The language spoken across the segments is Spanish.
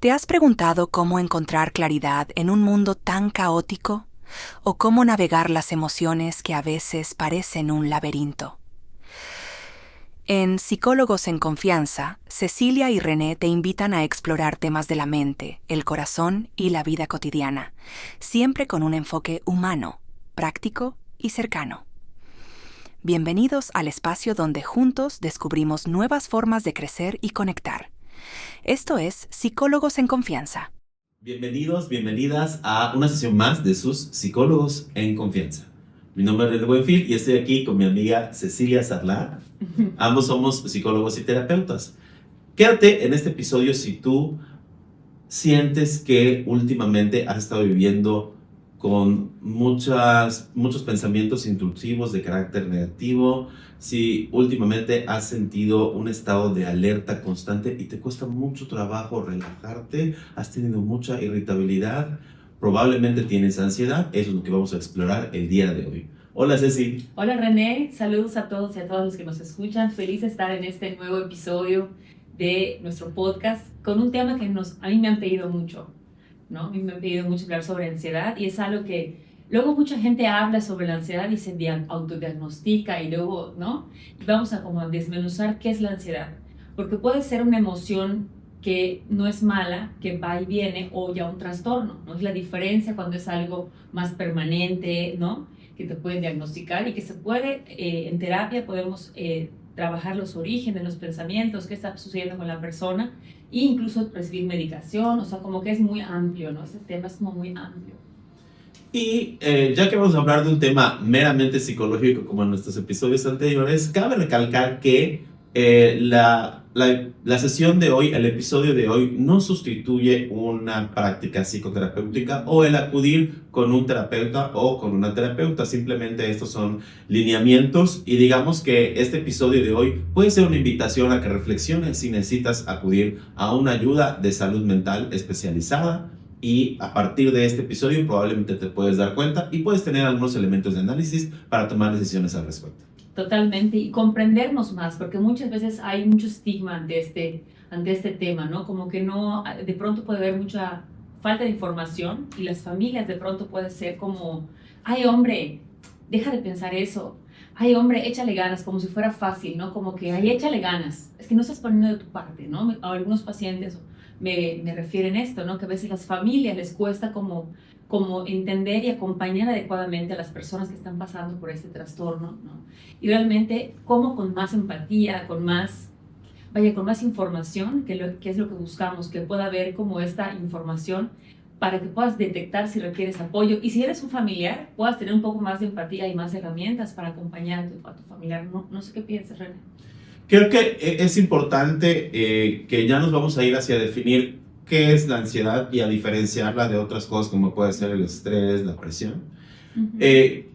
¿Te has preguntado cómo encontrar claridad en un mundo tan caótico? ¿O cómo navegar las emociones que a veces parecen un laberinto? En Psicólogos en Confianza, Cecilia y René te invitan a explorar temas de la mente, el corazón y la vida cotidiana, siempre con un enfoque humano, práctico y cercano. Bienvenidos al espacio donde juntos descubrimos nuevas formas de crecer y conectar. Esto es Psicólogos en Confianza. Bienvenidos, bienvenidas a una sesión más de sus Psicólogos en Confianza. Mi nombre es René Buenfil y estoy aquí con mi amiga Cecilia Sarlá. Ambos somos psicólogos y terapeutas. Quédate en este episodio si tú sientes que últimamente has estado viviendo con muchos pensamientos intrusivos de carácter negativo, si últimamente has sentido un estado de alerta constante y te cuesta mucho trabajo relajarte, has tenido mucha irritabilidad, probablemente tienes ansiedad. Eso es lo que vamos a explorar el día de hoy. Hola Ceci. Hola René, saludos a todos y a todas los que nos escuchan. Feliz de estar en este nuevo episodio de nuestro podcast con un tema que a mí me han pedido mucho, ¿no? A mí me han pedido mucho hablar sobre ansiedad y es algo que luego mucha gente habla sobre la ansiedad y se autodiagnostica y luego, ¿no? Y vamos a como desmenuzar qué es la ansiedad, porque puede ser una emoción que no es mala, que va y viene, o ya un trastorno, ¿no? Es la diferencia cuando es algo más permanente, ¿no? Que te pueden diagnosticar y que se puede, en terapia podemos trabajar los orígenes, los pensamientos, qué está sucediendo con la persona e incluso recibir medicación, o sea, como que es muy amplio, ¿no? Este tema es como muy amplio. Y ya que vamos a hablar de un tema meramente psicológico como en nuestros episodios anteriores, cabe recalcar que la sesión de hoy, el episodio de hoy, no sustituye una práctica psicoterapéutica o el acudir con un terapeuta o con una terapeuta. Simplemente estos son lineamientos y digamos que este episodio de hoy puede ser una invitación a que reflexiones si necesitas acudir a una ayuda de salud mental especializada. Y a partir de este episodio probablemente te puedes dar cuenta y puedes tener algunos elementos de análisis para tomar decisiones al respecto. Totalmente, y comprendernos más, porque muchas veces hay mucho estigma ante este tema, ¿no? Como que no, de pronto puede haber mucha falta de información y las familias de pronto puede ser como, ay hombre, deja de pensar eso, ay hombre, échale ganas, como si fuera fácil, ¿no? Como que, ay, échale ganas, es que no estás poniendo de tu parte, ¿no? A algunos pacientes me refieren esto, ¿no? Que a veces las familias les cuesta como entender y acompañar adecuadamente a las personas que están pasando por este trastorno, ¿no? Y realmente, como con más empatía, con más información, que es lo que buscamos, que pueda haber como esta información para que puedas detectar si requieres apoyo. Y si eres un familiar, puedas tener un poco más de empatía y más herramientas para acompañar a tu familiar. No sé qué piensas, René. Creo que es importante que ya nos vamos a ir hacia definir qué es la ansiedad y a diferenciarla de otras cosas como puede ser el estrés, la presión.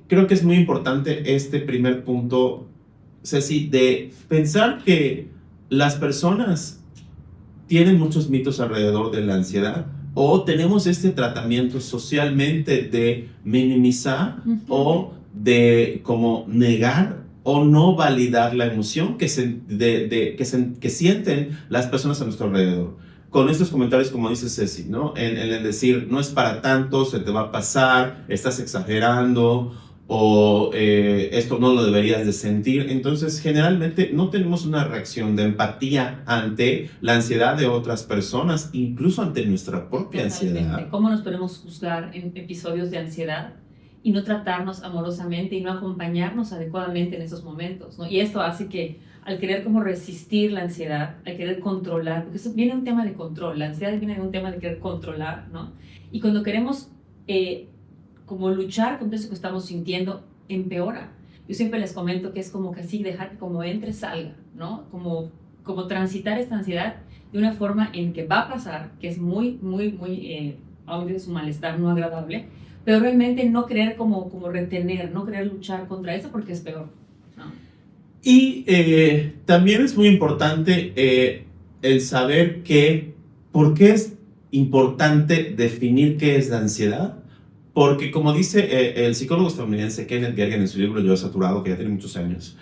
Creo que es muy importante este primer punto, Ceci, de pensar que las personas tienen muchos mitos alrededor de la ansiedad o tenemos este tratamiento socialmente de minimizar o de como negar o no validar la emoción que sienten las personas a nuestro alrededor. Con estos comentarios, como dice Ceci, ¿no? En el decir, no es para tanto, se te va a pasar, estás exagerando, o esto no lo deberías de sentir. Entonces, generalmente no tenemos una reacción de empatía ante la ansiedad de otras personas, incluso ante nuestra propia ansiedad. ¿Cómo nos podemos juzgar en episodios de ansiedad y no tratarnos amorosamente y no acompañarnos adecuadamente en esos momentos, ¿no? Y esto hace que al querer como resistir la ansiedad, al querer controlar, porque eso viene de un tema de control, la ansiedad viene de un tema de querer controlar, ¿no? Y cuando queremos como luchar contra eso que estamos sintiendo, empeora. Yo siempre les comento que es como que así dejar que como entre, salga, ¿no? Como transitar esta ansiedad de una forma en que va a pasar, que es muy, aunque es un malestar no agradable, pero realmente no querer como retener, no querer luchar contra eso porque es peor, ¿no? Y también es muy importante el saber por qué es importante definir qué es la ansiedad. Porque como dice el psicólogo estadounidense Kenneth Gergen en su libro Yo Saturado, que ya tiene muchos años,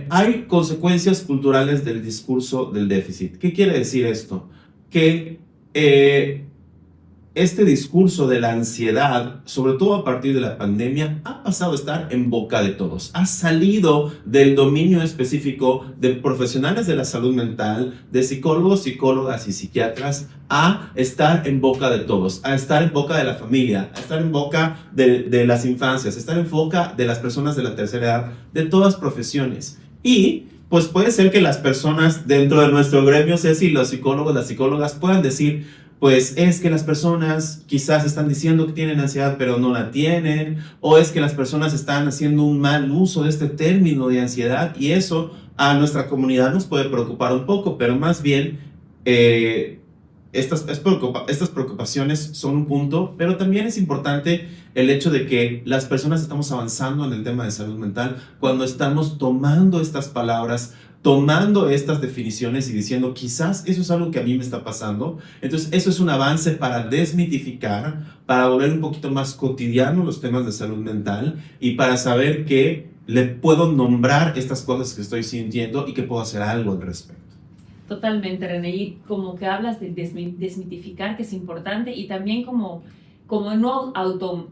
hay consecuencias culturales del discurso del déficit. ¿Qué quiere decir esto? Que este discurso de la ansiedad, sobre todo a partir de la pandemia, ha pasado a estar en boca de todos. Ha salido del dominio específico de profesionales de la salud mental, de psicólogos, psicólogas y psiquiatras, a estar en boca de todos, a estar en boca de la familia, a estar en boca de las infancias, a estar en boca de las personas de la tercera edad, de todas profesiones. Y pues puede ser que las personas dentro de nuestro gremio, Ceci, los psicólogos, las psicólogas, puedan decir, pues es que las personas quizás están diciendo que tienen ansiedad, pero no la tienen, o es que las personas están haciendo un mal uso de este término de ansiedad, y eso a nuestra comunidad nos puede preocupar un poco, pero más bien estas preocupaciones son un punto, pero también es importante el hecho de que las personas estamos avanzando en el tema de salud mental cuando estamos tomando estas palabras, tomando estas definiciones y diciendo, quizás eso es algo que a mí me está pasando. Entonces, eso es un avance para desmitificar, para volver un poquito más cotidiano los temas de salud mental y para saber que le puedo nombrar estas cosas que estoy sintiendo y que puedo hacer algo al respecto. Totalmente, René, y como que hablas de desmitificar, que es importante, y también como no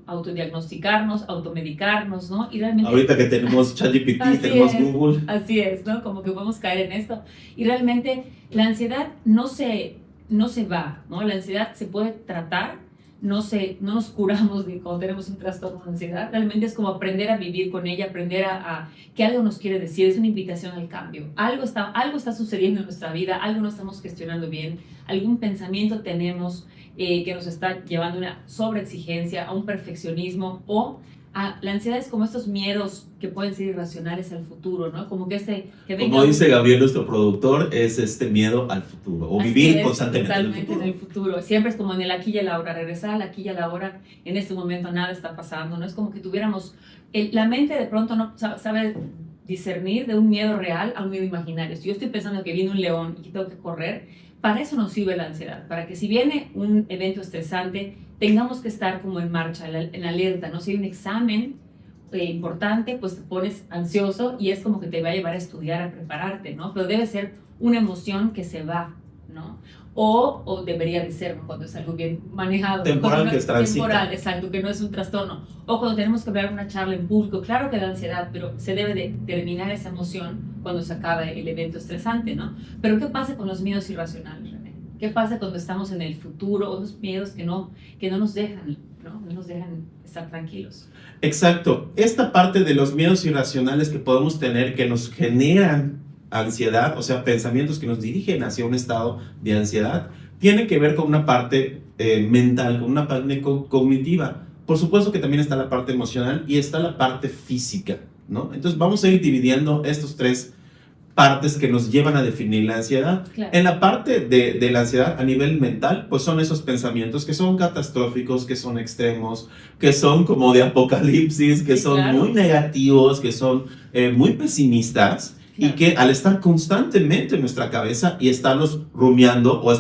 autodiagnosticarnos, automedicarnos, ¿no? Y realmente, ahorita que tenemos ChatGPT, tenemos Google. Así es, ¿no? Como que podemos caer en esto. Y realmente la ansiedad no se va, ¿no? La ansiedad se puede tratar, no nos curamos de cuando tenemos un trastorno de ansiedad. Realmente es como aprender a vivir con ella, aprender a que algo nos quiere decir, es una invitación al cambio. Algo está sucediendo en nuestra vida, algo no estamos gestionando bien, algún pensamiento tenemos que nos está llevando a una sobreexigencia, a un perfeccionismo, o la ansiedad es como estos miedos que pueden ser irracionales al futuro, ¿no? Como que como dice Gabriel, nuestro productor, es este miedo al futuro, o vivir constantemente en el futuro. Siempre es como en el aquí y el ahora, regresar al aquí y al ahora, en este momento nada está pasando, ¿no? Es como que tuviéramos, la mente de pronto no sabe discernir de un miedo real a un miedo imaginario. Si yo estoy pensando que viene un león y que tengo que correr, para eso nos sirve la ansiedad, para que si viene un evento estresante, tengamos que estar como en marcha, en alerta, ¿no? Si hay un examen importante, pues te pones ansioso y es como que te va a llevar a estudiar, a prepararte, ¿no? Pero debe ser una emoción que se va, ¿no? O debería de ser, ¿no? Cuando es algo bien manejado. Temporal, que es transita. Temporal, exacto, que no es un trastorno. O cuando tenemos que hablar una charla en público, claro que da ansiedad, pero se debe de terminar esa emoción cuando se acaba el evento estresante, ¿no? Pero ¿qué pasa con los miedos irracionales, René? ¿Qué pasa cuando estamos en el futuro, o esos miedos que no nos dejan, ¿no? No nos dejan estar tranquilos? Exacto. Esta parte de los miedos irracionales que podemos tener, que nos generan ansiedad, o sea, pensamientos que nos dirigen hacia un estado de ansiedad, tiene que ver con una parte mental, con una parte cognitiva. Por supuesto que también está la parte emocional y está la parte física, ¿no? Entonces vamos a ir dividiendo estos tres partes que nos llevan a definir la ansiedad. Claro. En la parte de la ansiedad a nivel mental, pues son esos pensamientos que son catastróficos, que son extremos, que son como de apocalipsis, que son claro, muy negativos, que son muy pesimistas. Claro. Y que al estar constantemente en nuestra cabeza y estarnos rumiando o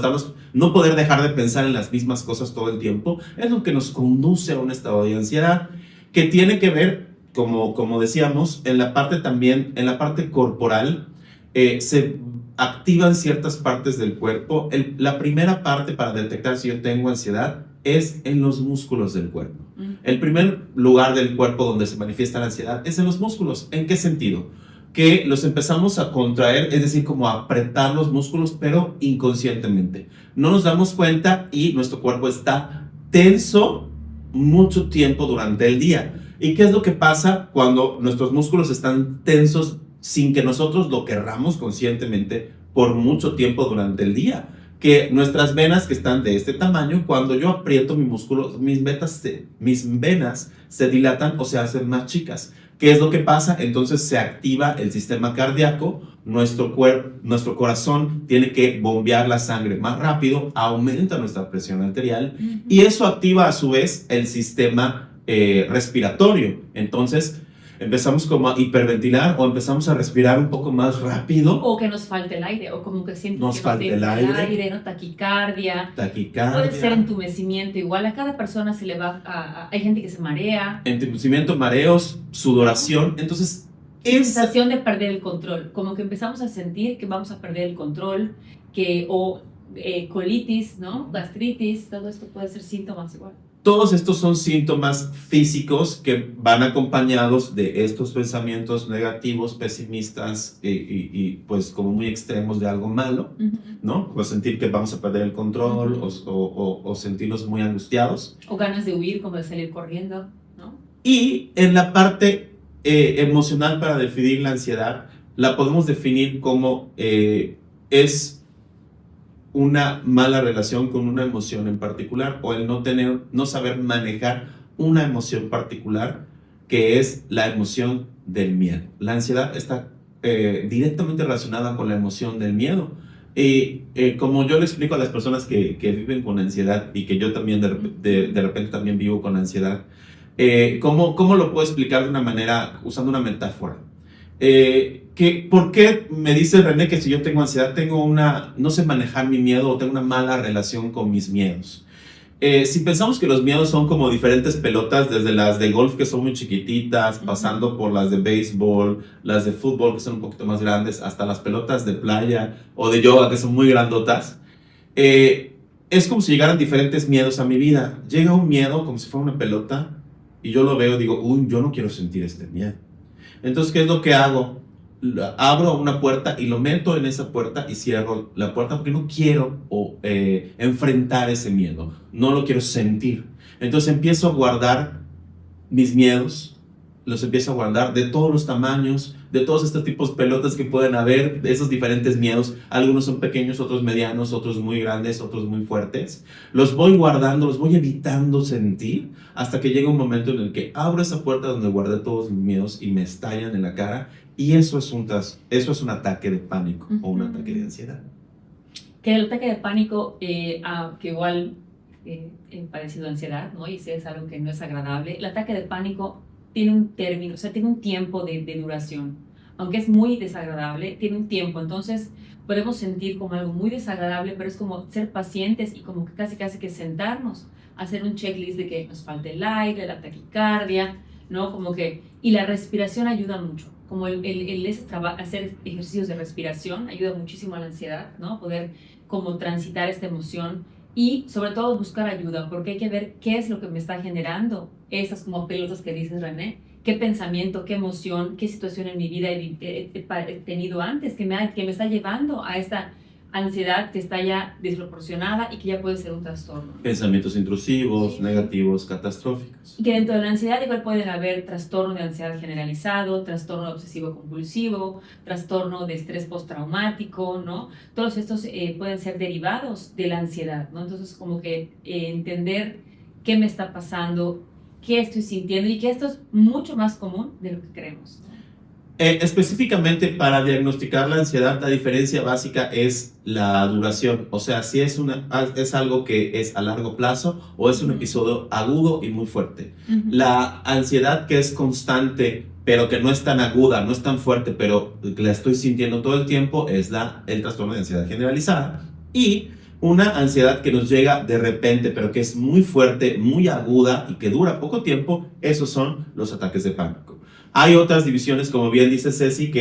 no poder dejar de pensar en las mismas cosas todo el tiempo, es lo que nos conduce a un estado de ansiedad que tiene que ver, como decíamos, en la parte corporal. Se activan ciertas partes del cuerpo. La primera parte para detectar si yo tengo ansiedad es en los músculos del cuerpo. El primer lugar del cuerpo donde se manifiesta la ansiedad es en los músculos. ¿En qué sentido? Que los empezamos a contraer, es decir, como a apretar los músculos, pero inconscientemente. No nos damos cuenta y nuestro cuerpo está tenso mucho tiempo durante el día. ¿Y qué es lo que pasa cuando nuestros músculos están tensos sin que nosotros lo querramos conscientemente por mucho tiempo durante el día? Que nuestras venas, que están de este tamaño, cuando yo aprieto mi músculo, mis venas se dilatan o se hacen más chicas. ¿Qué es lo que pasa? Entonces se activa el sistema cardíaco, nuestro corazón tiene que bombear la sangre más rápido, aumenta nuestra presión arterial y eso activa a su vez el sistema respiratorio. Entonces empezamos como a hiperventilar o empezamos a respirar un poco más rápido. O que nos falte el aire, o como que sientes nos que falte el aire, ¿no? Taquicardia. Puede ser entumecimiento, igual a cada persona se le va, hay gente que se marea. Entumecimiento, mareos, sudoración, entonces sensación de perder el control, como que empezamos a sentir que vamos a perder el control, o colitis, ¿no? Gastritis, todo esto puede ser síntomas igual. Todos estos son síntomas físicos que van acompañados de estos pensamientos negativos, pesimistas y pues como muy extremos de algo malo, ¿no? O sentir que vamos a perder el control o sentirnos muy angustiados. O ganas de huir, como de salir corriendo, ¿no? Y en la parte emocional, para definir la ansiedad, la podemos definir como es una mala relación con una emoción en particular, o el no saber manejar una emoción particular, que es la emoción del miedo. La ansiedad está directamente relacionada con la emoción del miedo. Y como yo le explico a las personas que viven con ansiedad, y que yo también de repente también vivo con ansiedad, ¿cómo lo puedo explicar de una manera, usando una metáfora? ¿Por qué me dice René que si yo tengo ansiedad, no sé manejar mi miedo, o tengo una mala relación con mis miedos? Si pensamos que los miedos son como diferentes pelotas, desde las de golf, que son muy chiquititas, pasando por las de béisbol, las de fútbol, que son un poquito más grandes, hasta las pelotas de playa o de yoga, que son muy grandotas, es como si llegaran diferentes miedos a mi vida. Llega un miedo como si fuera una pelota y yo lo veo y digo, uy, yo no quiero sentir este miedo. Entonces, ¿qué es lo que hago? Abro una puerta y lo meto en esa puerta y cierro la puerta, porque no quiero enfrentar ese miedo, no lo quiero sentir. Entonces empiezo a guardar mis miedos, los empiezo a guardar de todos los tamaños, de todos estos tipos de pelotas que pueden haber, de esos diferentes miedos. Algunos son pequeños, otros medianos, otros muy grandes, otros muy fuertes. Los voy guardando, los voy evitando sentir, hasta que llega un momento en el que abro esa puerta donde guardé todos mis miedos y me estallan en la cara. Y eso es un ataque de pánico o un ataque de ansiedad. Que el ataque de pánico, que igual parecido a ansiedad, ¿no? Y si es algo que no es agradable, el ataque de pánico tiene un término, o sea, tiene un tiempo de duración. Aunque es muy desagradable, tiene un tiempo. Entonces podemos sentir como algo muy desagradable, pero es como ser pacientes y como que casi que sentarnos, hacer un checklist de que nos falte el aire, la taquicardia, ¿no? Como que, y la respiración ayuda mucho. Como hacer ejercicios de respiración ayuda muchísimo a la ansiedad, ¿no? Poder como transitar esta emoción y sobre todo buscar ayuda, porque hay que ver qué es lo que me está generando esas como pelotas que dices, René. Qué pensamiento, qué emoción, qué situación en mi vida he tenido antes que me está llevando a esta ansiedad que está ya desproporcionada y que ya puede ser un trastorno. Pensamientos intrusivos, negativos, catastróficos. Y que dentro de la ansiedad igual pueden haber trastorno de ansiedad generalizado, trastorno obsesivo-compulsivo, trastorno de estrés postraumático, ¿no? Todos estos pueden ser derivados de la ansiedad, ¿no? Entonces, como que entender qué me está pasando, qué estoy sintiendo, y que esto es mucho más común de lo que creemos. Específicamente para diagnosticar la ansiedad, la diferencia básica es la duración. O sea, si es algo que es a largo plazo o es un episodio agudo y muy fuerte. La ansiedad que es constante, pero que no es tan aguda, no es tan fuerte, pero que la estoy sintiendo todo el tiempo, es el trastorno de ansiedad generalizada. Y una ansiedad que nos llega de repente, pero que es muy fuerte, muy aguda y que dura poco tiempo, esos son los ataques de pánico. Hay otras divisiones, como bien dice Ceci,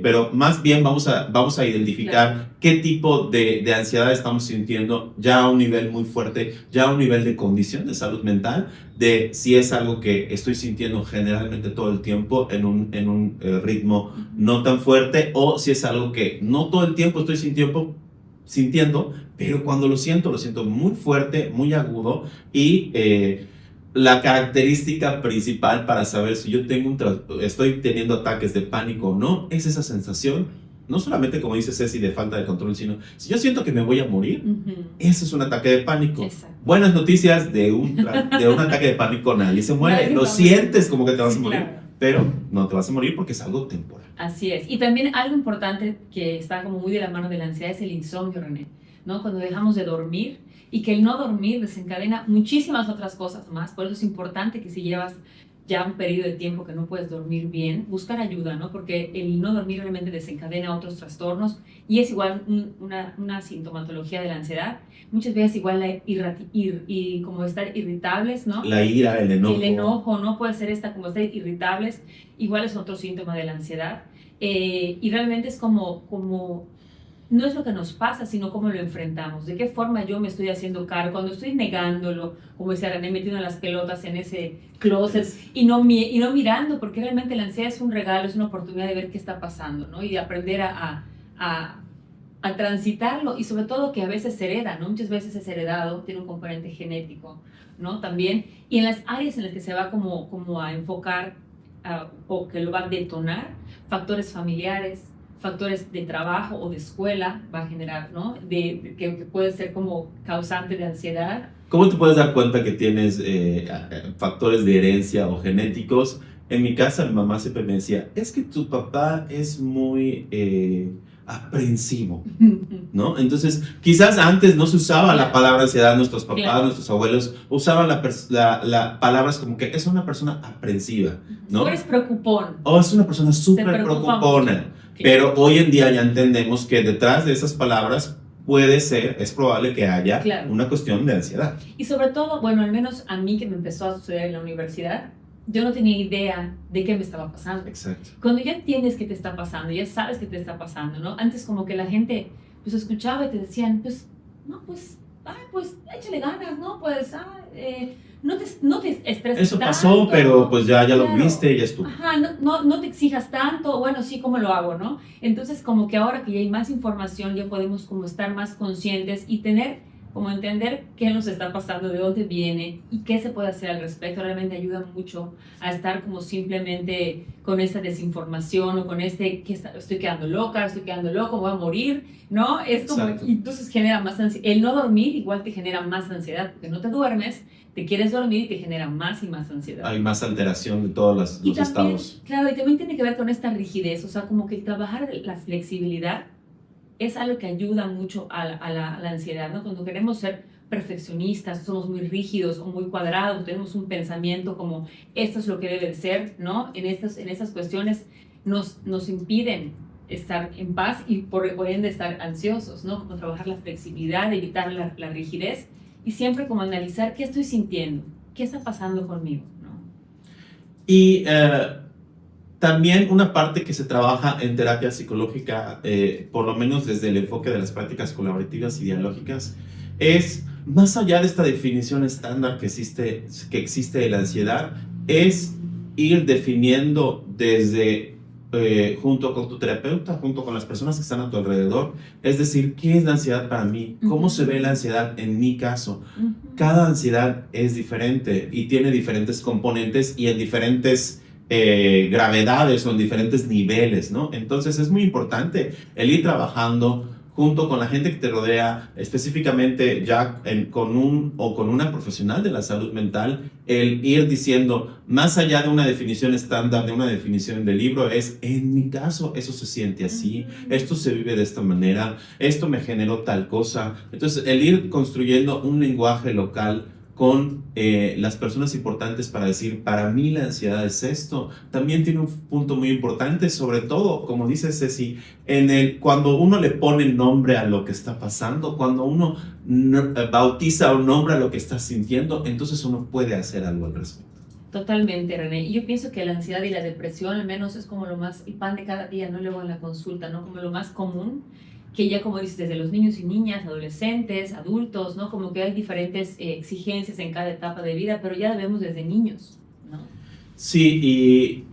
pero más bien vamos a identificar qué tipo de ansiedad estamos sintiendo ya a un nivel muy fuerte, ya a un nivel de condición de salud mental, de si es algo que estoy sintiendo generalmente todo el tiempo en un ritmo no tan fuerte, o si es algo que no todo el tiempo estoy sintiendo, pero cuando lo siento muy fuerte, muy agudo. Y la característica principal para saber si yo estoy teniendo ataques de pánico o no, es esa sensación, no solamente como dice Ceci, de falta de control, sino si yo siento que me voy a morir, ese es un ataque de pánico. Exacto. Buenas noticias, de un ataque de pánico nadie se muere, lo sientes como que te vas a morir, claro, pero no te vas a morir porque es algo temporal. Así es. Y también algo importante que está como muy de la mano de la ansiedad es el insomnio, René, ¿no? Cuando dejamos de dormir, y que el no dormir desencadena muchísimas otras cosas más. Por eso es importante que si llevas ya un periodo de tiempo que no puedes dormir bien, buscar ayuda, ¿no? Porque el no dormir realmente desencadena otros trastornos, y es igual una sintomatología de la ansiedad. Muchas veces igual y como estar irritables, ¿no? La ira, el enojo. El enojo, ¿no? Puede ser como estar irritables, igual es otro síntoma de la ansiedad. Y realmente es como no es lo que nos pasa, sino cómo lo enfrentamos, de qué forma yo me estoy haciendo cargo, cuando estoy negándolo, como decía René, metiendo las pelotas en ese closet y no mirando, porque realmente la ansiedad es un regalo, es una oportunidad de ver qué está pasando, ¿no? Y de aprender a transitarlo, y sobre todo que a veces se hereda, ¿no? Muchas veces es heredado, tiene un componente genético, ¿no? También, y en las áreas en las que se va como a enfocar o que lo va a detonar, factores familiares, factores de trabajo o de escuela va a generar, ¿no? Que puede ser como causante de ansiedad. ¿Cómo te puedes dar cuenta que tienes factores de herencia o genéticos? En mi casa, mi mamá siempre me decía, es que tu papá es muy aprensivo, ¿no? Entonces, quizás antes no se usaba la palabra ansiedad, nuestros papás, Claro. nuestros abuelos usaban la palabras como que es una persona aprensiva, ¿no? O eres preocupón. O es una persona súper preocupona. Claro. Pero hoy en día ya entendemos que detrás de esas palabras es probable que haya Claro. una cuestión de ansiedad. Y sobre todo, bueno, al menos a mí que me empezó a suceder en la universidad, yo no tenía idea de qué me estaba pasando. Exacto. Cuando ya entiendes qué te está pasando, ya sabes qué te está pasando, ¿no? Antes como que la gente pues escuchaba y te decían, pues, no, pues, pues échale ganas, ¿no? Pues, no te estreses Eso tanto. pasó, pero pues ya lo Claro. viste, ya estuvo. Ajá, no te exijas tanto, bueno, sí, ¿cómo lo hago, no? Entonces, como que ahora que ya hay más información, ya podemos como estar más conscientes y como entender qué nos está pasando, de dónde viene y qué se puede hacer al respecto. Realmente ayuda mucho a estar como simplemente con esta desinformación o con que estoy quedando loca, estoy quedando loco, voy a morir, ¿no? Es como, Exacto. y entonces genera más ansiedad. El no dormir igual te genera más ansiedad, porque no te duermes, te quieres dormir y te genera más y más ansiedad. Hay más alteración de todos los también, estados. Claro, y también tiene que ver con esta rigidez, o sea, como que el trabajar la flexibilidad es algo que ayuda mucho a la ansiedad, ¿no? Cuando queremos ser perfeccionistas, somos muy rígidos o muy cuadrados, tenemos un pensamiento como esto es lo que debe de ser, ¿no? En estas cuestiones nos impiden estar en paz y por ende estar ansiosos, ¿no? Como trabajar la flexibilidad, evitar la rigidez y siempre como analizar qué estoy sintiendo, qué está pasando conmigo, ¿no? Y también una parte que se trabaja en terapia psicológica, por lo menos desde el enfoque de las prácticas colaborativas y dialógicas, es más allá de esta definición estándar que existe de la ansiedad, es ir definiendo desde junto con tu terapeuta, junto con las personas que están a tu alrededor, es decir, ¿qué es la ansiedad para mí? ¿Cómo se ve la ansiedad en mi caso? Cada ansiedad es diferente y tiene diferentes componentes y en diferentes gravedades o en diferentes niveles, ¿no? Entonces es muy importante el ir trabajando junto con la gente que te rodea, específicamente ya con una profesional de la salud mental, el ir diciendo, más allá de una definición estándar, de una definición del libro, en mi caso, eso se siente así, esto se vive de esta manera, esto me generó tal cosa. Entonces, el ir construyendo un lenguaje local con las personas importantes para decir, para mí la ansiedad es esto, también tiene un punto muy importante, sobre todo, como dice Ceci, cuando uno le pone nombre a lo que está pasando, cuando uno bautiza o nombra lo que está sintiendo, entonces uno puede hacer algo al respecto. Totalmente, René. Y yo pienso que la ansiedad y la depresión al menos es como el pan de cada día, ¿no? Luego en la consulta, ¿no? Como lo más común, que ya como dices, desde los niños y niñas, adolescentes, adultos, ¿no? Como que hay diferentes exigencias en cada etapa de vida, pero ya debemos desde niños, ¿no? Sí, y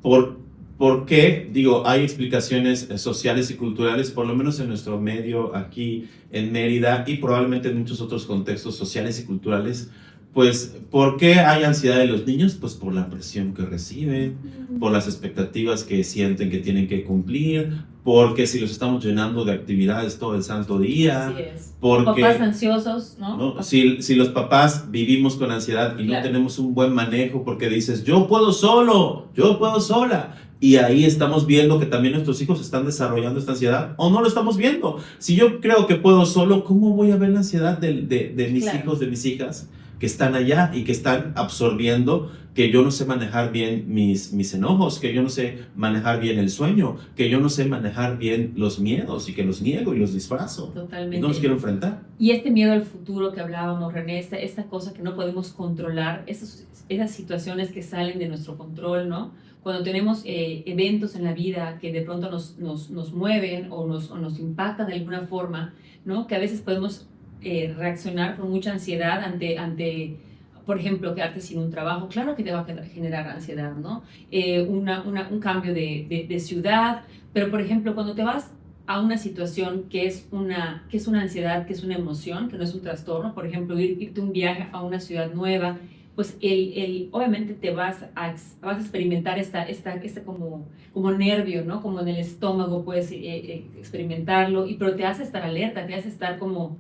¿por qué? Digo, hay explicaciones sociales y culturales, por lo menos en nuestro medio aquí en Mérida y probablemente en muchos otros contextos sociales y culturales. Pues, ¿por qué hay ansiedad de los niños? Pues por la presión que reciben, por las expectativas que sienten que tienen que cumplir, porque si los estamos llenando de actividades todo el santo día. Así es. Porque, papás ansiosos, ¿no? Si los papás vivimos con ansiedad y no tenemos un buen manejo porque dices, yo puedo solo, yo puedo sola. Y ahí estamos viendo que también nuestros hijos están desarrollando esta ansiedad o no lo estamos viendo. Si yo creo que puedo solo, ¿cómo voy a ver la ansiedad de mis hijos, de mis hijas que están allá y que están absorbiendo que yo no sé manejar bien mis enojos, que yo no sé manejar bien el sueño, que yo no sé manejar bien los miedos y que los niego y los disfrazo? Totalmente. Y no los quiero enfrentar. Y este miedo al futuro que hablábamos, René, esta cosa que no podemos controlar, esas situaciones que salen de nuestro control, ¿no? cuando tenemos eventos en la vida que de pronto nos mueven o nos impactan de alguna forma, ¿no? Que a veces podemos reaccionar con mucha ansiedad ante, por ejemplo, quedarte sin un trabajo. Claro que te va a generar ansiedad, ¿no? Un cambio de ciudad, pero por ejemplo, cuando te vas a una situación que es una ansiedad, que es una emoción, que no es un trastorno, por ejemplo, irte un viaje a una ciudad nueva, pues obviamente te vas a experimentar esta como nervio, ¿no? Como en el estómago puedes experimentarlo, pero te hace estar alerta, te hace estar como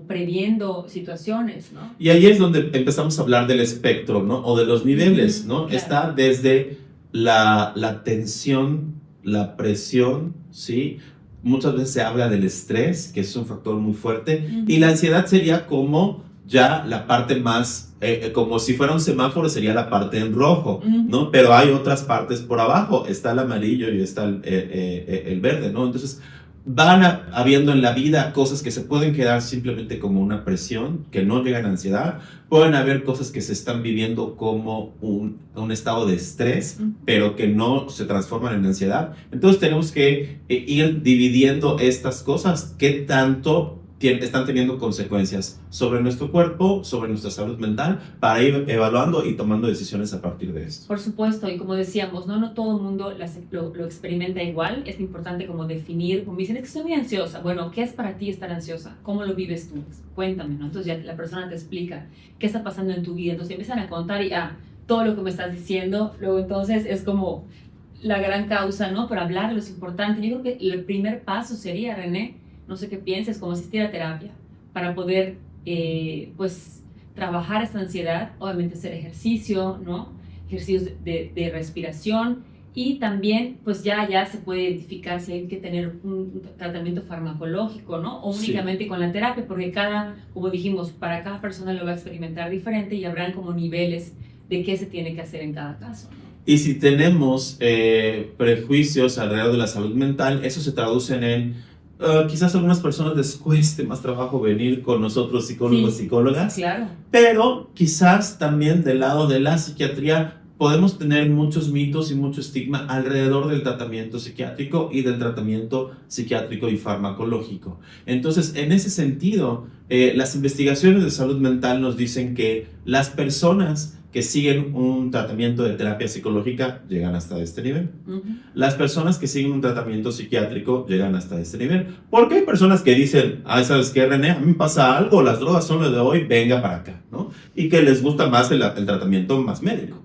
previendo situaciones, ¿no? Y ahí es donde empezamos a hablar del espectro, ¿no? O de los niveles, ¿no? Claro. Está desde la tensión, la presión, ¿sí? Muchas veces se habla del estrés, que es un factor muy fuerte, y la ansiedad sería como ya la parte más, como si fuera un semáforo, sería la parte en rojo, ¿no? Pero hay otras partes por abajo, está el amarillo y está el verde, ¿no? Entonces, van habiendo en la vida cosas que se pueden quedar simplemente como una presión, que no llegan a ansiedad. Pueden haber cosas que se están viviendo como un estado de estrés, pero que no se transforman en ansiedad. Entonces tenemos que ir dividiendo estas cosas, qué tanto están teniendo consecuencias sobre nuestro cuerpo, sobre nuestra salud mental, para ir evaluando y tomando decisiones a partir de esto. Por supuesto, y como decíamos, no todo el mundo lo experimenta igual. Es importante como definir, como dicen, es que estoy muy ansiosa. Bueno, ¿qué es para ti estar ansiosa? ¿Cómo lo vives tú? Cuéntame, ¿no? Entonces ya la persona te explica qué está pasando en tu vida. Entonces empiezan a contar y todo lo que me estás diciendo, luego entonces es como la gran causa, ¿no? Pero hablarlo es importante. Yo creo que el primer paso sería, René, no sé qué pienses, como asistir a terapia para poder, pues, trabajar esta ansiedad, obviamente hacer ejercicio, ¿no? Ejercicios de respiración, y también, pues, ya se puede identificar si hay que tener un tratamiento farmacológico, ¿no? O únicamente con la terapia, porque como dijimos, para cada persona lo va a experimentar diferente y habrán como niveles de qué se tiene que hacer en cada caso, ¿no? Y si tenemos prejuicios alrededor de la salud mental, eso se traduce en quizás a algunas personas les cueste más trabajo venir con nosotros, psicólogos, psicólogas. Claro. Pero quizás también del lado de la psiquiatría podemos tener muchos mitos y mucho estigma alrededor del tratamiento psiquiátrico y del tratamiento psiquiátrico y farmacológico. Entonces, en ese sentido, las investigaciones de salud mental nos dicen que las personas que siguen un tratamiento de terapia psicológica llegan hasta este nivel. Las personas que siguen un tratamiento psiquiátrico llegan hasta este nivel. Porque hay personas que dicen, ¿sabes qué, René? A mí me pasa algo, las drogas son lo de hoy, venga para acá, ¿no? Y que les gusta más el tratamiento más médico.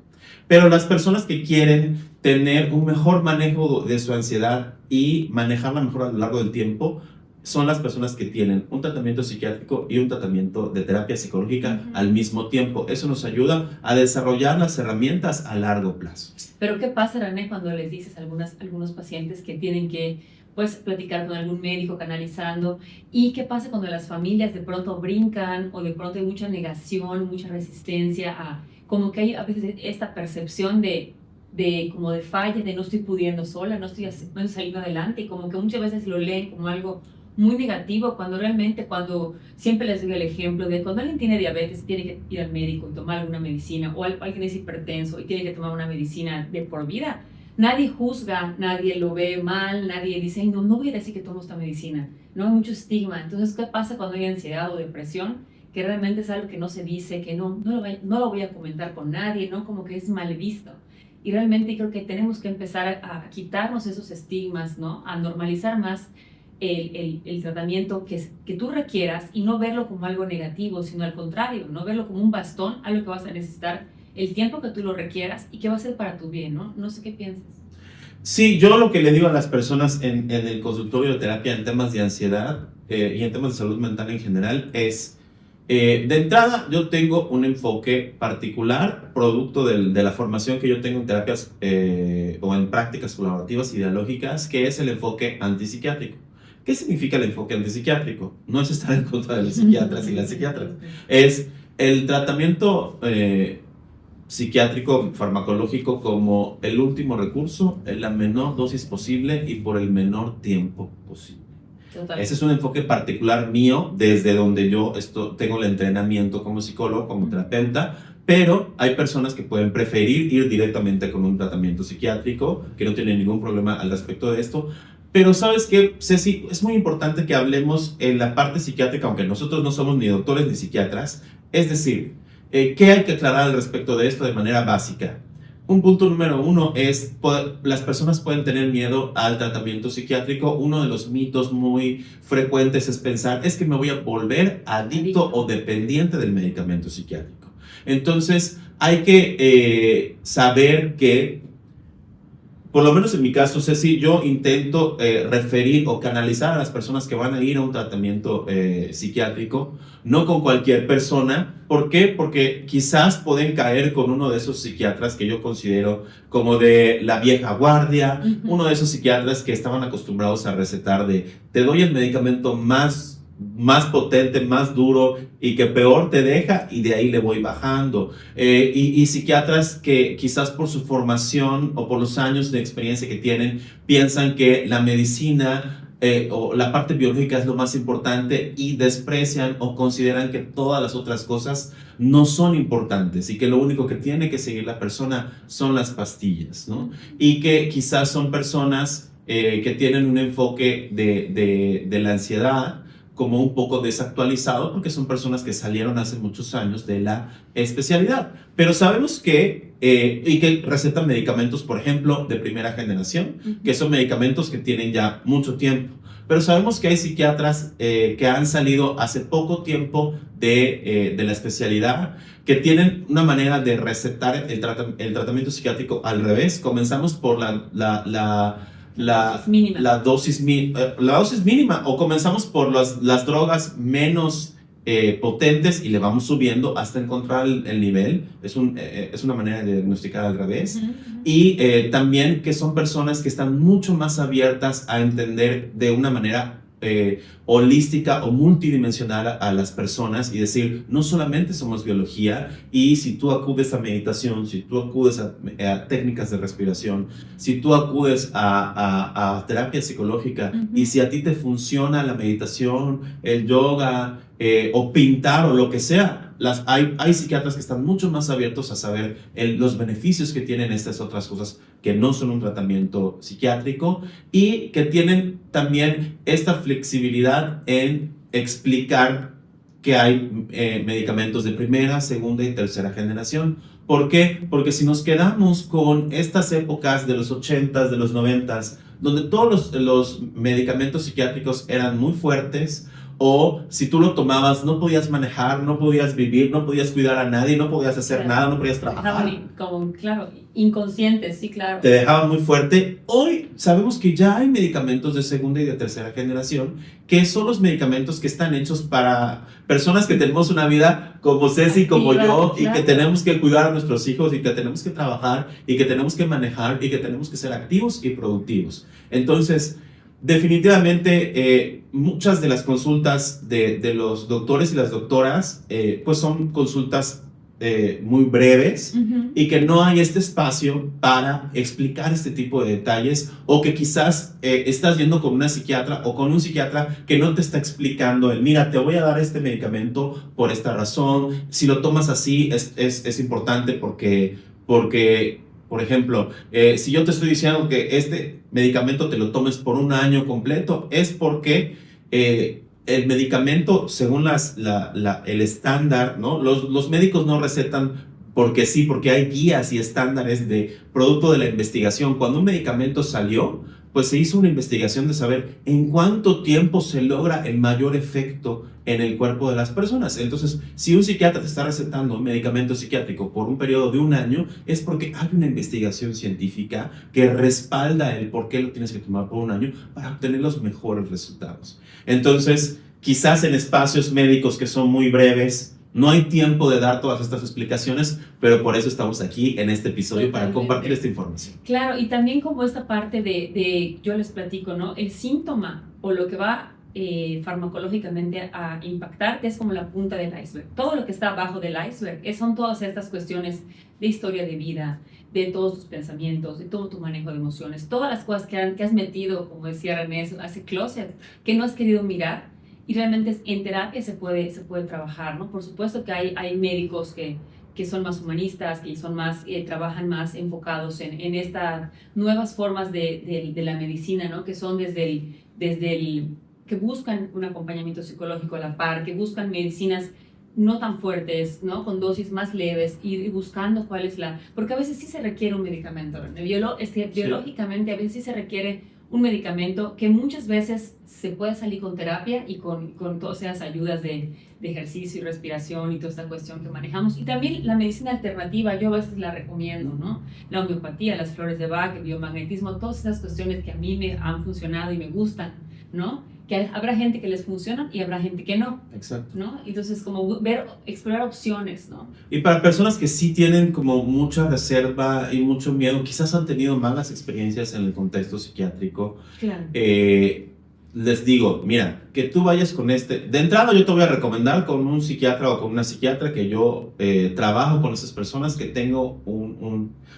Pero las personas que quieren tener un mejor manejo de su ansiedad y manejarla mejor a lo largo del tiempo, son las personas que tienen un tratamiento psiquiátrico y un tratamiento de terapia psicológica al mismo tiempo. Eso nos ayuda a desarrollar las herramientas a largo plazo. Pero ¿qué pasa, René, cuando les dices a algunos pacientes que tienen que, pues, platicar con algún médico canalizando? ¿Y qué pasa cuando las familias de pronto brincan o de pronto hay mucha negación, mucha resistencia como que hay a veces esta percepción de falla, de no estoy pudiendo sola, no estoy saliendo adelante, y como que muchas veces lo leen como algo muy negativo, cuando realmente, siempre les doy el ejemplo de cuando alguien tiene diabetes, tiene que ir al médico y tomar alguna medicina, o alguien es hipertenso y tiene que tomar una medicina de por vida. Nadie juzga, nadie lo ve mal, nadie dice, no voy a decir que tomo esta medicina. No hay mucho estigma. Entonces, ¿qué pasa cuando hay ansiedad o depresión? Que realmente es algo que no se dice, que no lo voy a comentar con nadie, ¿no? Como que es mal visto. Y realmente creo que tenemos que empezar a quitarnos esos estigmas, ¿no? A normalizar más el tratamiento que tú requieras y no verlo como algo negativo, sino al contrario, no verlo como un bastón, algo que vas a necesitar el tiempo que tú lo requieras y que va a ser para tu bien, ¿no? No sé qué piensas. Sí, yo lo que le digo a las personas en el consultorio de terapia en temas de ansiedad y en temas de salud mental en general es, de entrada, yo tengo un enfoque particular, producto de la formación que yo tengo en terapias o en prácticas colaborativas y dialógicas, que es el enfoque antipsiquiátrico. ¿Qué significa el enfoque antipsiquiátrico? No es estar en contra de los psiquiatras y las psiquiatras. Es el tratamiento psiquiátrico farmacológico como el último recurso, en la menor dosis posible y por el menor tiempo posible. Total. Ese es un enfoque particular mío, desde donde yo tengo el entrenamiento como psicólogo, como terapeuta, pero hay personas que pueden preferir ir directamente con un tratamiento psiquiátrico, que no tienen ningún problema al respecto de esto. Pero ¿sabes qué, Ceci? Es muy importante que hablemos en la parte psiquiátrica, aunque nosotros no somos ni doctores ni psiquiatras. Es decir, ¿qué hay que aclarar al respecto de esto de manera básica? Un punto número uno es, las personas pueden tener miedo al tratamiento psiquiátrico. Uno de los mitos muy frecuentes es pensar, es que me voy a volver adicto o dependiente del medicamento psiquiátrico. Entonces, hay que saber que, por lo menos en mi caso, Ceci, yo intento referir o canalizar a las personas que van a ir a un tratamiento psiquiátrico, no con cualquier persona. ¿Por qué? Porque quizás pueden caer con uno de esos psiquiatras que yo considero como de la vieja guardia, uno de esos psiquiatras que estaban acostumbrados a recetar de, te doy el medicamento más potente, más duro y que peor te deja y de ahí le voy bajando. Y psiquiatras que quizás por su formación o por los años de experiencia que tienen, piensan que la medicina o la parte biológica es lo más importante y desprecian o consideran que todas las otras cosas no son importantes y que lo único que tiene que seguir la persona son las pastillas, ¿no? Y que quizás son personas que tienen un enfoque de la ansiedad como un poco desactualizado, porque son personas que salieron hace muchos años de la especialidad. Pero sabemos que, y que recetan medicamentos, por ejemplo, de primera generación, que son medicamentos que tienen ya mucho tiempo. Pero sabemos que hay psiquiatras que han salido hace poco tiempo de la especialidad, que tienen una manera de recetar el tratamiento psiquiátrico al revés. Comenzamos por la dosis mínima, o comenzamos por las drogas menos potentes y le vamos subiendo hasta encontrar el nivel. Es una manera de diagnosticar al revés. Y también que son personas que están mucho más abiertas a entender de una manera holística o multidimensional a las personas y decir, no solamente somos biología, y si tú acudes a meditación, si tú acudes a técnicas de respiración, si tú acudes a terapia psicológica, y si a ti te funciona la meditación, el yoga o pintar o lo que sea, hay psiquiatras que están mucho más abiertos a saber los beneficios que tienen estas otras cosas que no son un tratamiento psiquiátrico, y que tienen también esta flexibilidad en explicar que hay medicamentos de primera, segunda y tercera generación. ¿Por qué? Porque si nos quedamos con estas épocas de los 80s, de los 90s, donde todos los medicamentos psiquiátricos eran muy fuertes, o si tú lo tomabas no podías manejar, no podías vivir, no podías cuidar a nadie, no podías hacer nada, no podías trabajar. Como, claro, inconscientes, sí, claro. Te dejaban muy fuerte. Hoy sabemos que ya hay medicamentos de segunda y de tercera generación, que son los medicamentos que están hechos para personas que tenemos una vida como Ceci, como yo, y que tenemos que cuidar a nuestros hijos, y que tenemos que trabajar, y que tenemos que manejar, y que tenemos que ser activos y productivos. Entonces, definitivamente, muchas de las consultas de los doctores y las doctoras, pues son consultas muy breves, y que no hay este espacio para explicar este tipo de detalles, o que quizás estás yendo con una psiquiatra o con un psiquiatra que no te está explicando mira, te voy a dar este medicamento por esta razón, si lo tomas así es importante porque por ejemplo, si yo te estoy diciendo que este medicamento te lo tomes por un año completo, es porque el medicamento, según el estándar, ¿no? Los médicos no recetan porque sí, porque hay guías y estándares de producto de la investigación. Cuando un medicamento salió, pues se hizo una investigación de saber en cuánto tiempo se logra el mayor efecto en el cuerpo de las personas. Entonces, si un psiquiatra te está recetando un medicamento psiquiátrico por un periodo de un año, es porque hay una investigación científica que respalda el por qué lo tienes que tomar por un año para obtener los mejores resultados. Entonces, quizás en espacios médicos que son muy breves, no hay tiempo de dar todas estas explicaciones, pero por eso estamos aquí en este episodio. Totalmente. Para compartir esta información. Claro, y también como esta parte yo les platico, ¿no? El síntoma o lo que va farmacológicamente a impactarte es como la punta del iceberg. Todo lo que está abajo del iceberg son todas estas cuestiones de historia de vida, de todos tus pensamientos, de todo tu manejo de emociones, todas las cosas que has metido, como decía René, a ese closet, que no has querido mirar. Y realmente en terapia se puede trabajar, ¿no? Por supuesto que hay médicos que que son más humanistas, que son más, trabajan más enfocados en estas nuevas formas de la medicina, ¿no? Que son que buscan un acompañamiento psicológico a la par, que buscan medicinas no tan fuertes, ¿no? Con dosis más leves y buscando cuál es porque a veces sí se requiere un medicamento. Biológicamente a veces sí se requiere un medicamento que muchas veces se puede salir con terapia y con todas esas ayudas de ejercicio y respiración y toda esta cuestión que manejamos. Y también la medicina alternativa, yo a veces la recomiendo, ¿no? La homeopatía, las flores de Bach, el biomagnetismo, todas esas cuestiones que a mí me han funcionado y me gustan, ¿no? Que habrá gente que les funciona y habrá gente que no. Exacto. ¿No? Entonces, como explorar opciones, ¿no? Y para personas que sí tienen como mucha reserva y mucho miedo, quizás han tenido malas experiencias en el contexto psiquiátrico, Claro. Les digo, mira, que tú vayas con de entrada yo te voy a recomendar con un psiquiatra o con una psiquiatra que yo trabajo con esas personas, que tengo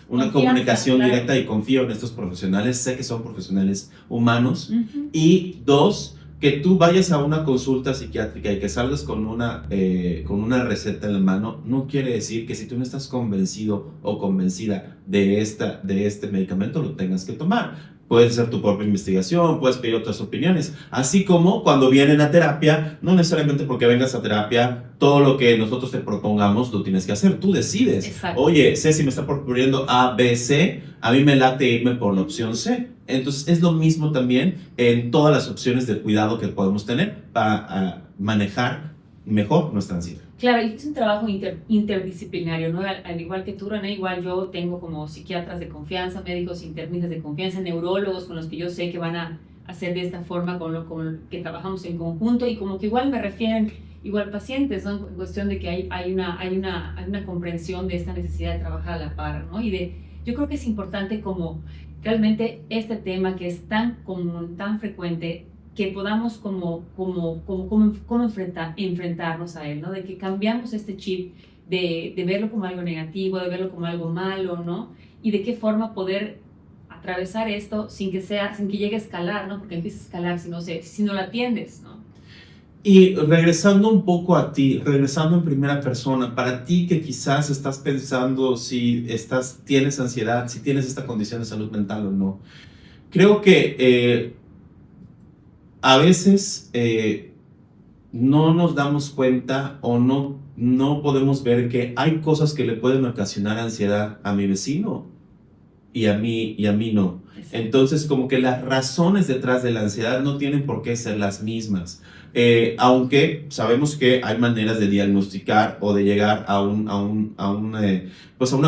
una comunicación directa y confío en estos profesionales, sé que son profesionales humanos. Y dos, que tú vayas a una consulta psiquiátrica y que salgas con una receta en la mano, no quiere decir que si tú no estás convencido o convencida de este medicamento lo tengas que tomar. Puedes hacer tu propia investigación, puedes pedir otras opiniones. Así como cuando vienen a terapia, no necesariamente porque vengas a terapia, todo lo que nosotros te propongamos lo tienes que hacer. Tú decides. Exacto. Oye, Ceci me está proponiendo A, B, C. A mí me late irme por la opción C. Entonces es lo mismo también en todas las opciones de cuidado que podemos tener para manejar mejor nuestra ansiedad. Claro, y es un trabajo interdisciplinario, ¿no? Al igual que tú, René, igual yo tengo como psiquiatras de confianza, médicos internistas de confianza, neurólogos con los que yo sé que van a hacer de esta forma con que trabajamos en conjunto, y como que igual me refieren igual pacientes, ¿no? En cuestión de que hay una comprensión de esta necesidad de trabajar a la par, ¿no? Yo creo que es importante como realmente este tema que es tan común, tan frecuente, que podamos como enfrentarnos a él, ¿no? De que cambiamos este chip de verlo como algo negativo, de verlo como algo malo, ¿no? Y de qué forma poder atravesar esto sin que llegue a escalar, ¿no? Porque empieza a escalar si no lo atiendes, ¿no? Y regresando un poco a ti, regresando en primera persona, para ti que quizás estás pensando si tienes ansiedad, si tienes esta condición de salud mental o no, creo que a veces no nos damos cuenta o no podemos ver que hay cosas que le pueden ocasionar ansiedad a mi vecino y a mí no. Exacto. Entonces, como que las razones detrás de la ansiedad no tienen por qué ser las mismas. Aunque sabemos que hay maneras de diagnosticar o de llegar a una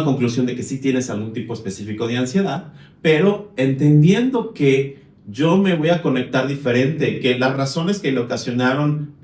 conclusión de que sí tienes algún tipo específico de ansiedad, pero entendiendo que yo me voy a conectar diferente, que las razones que le ocasionaron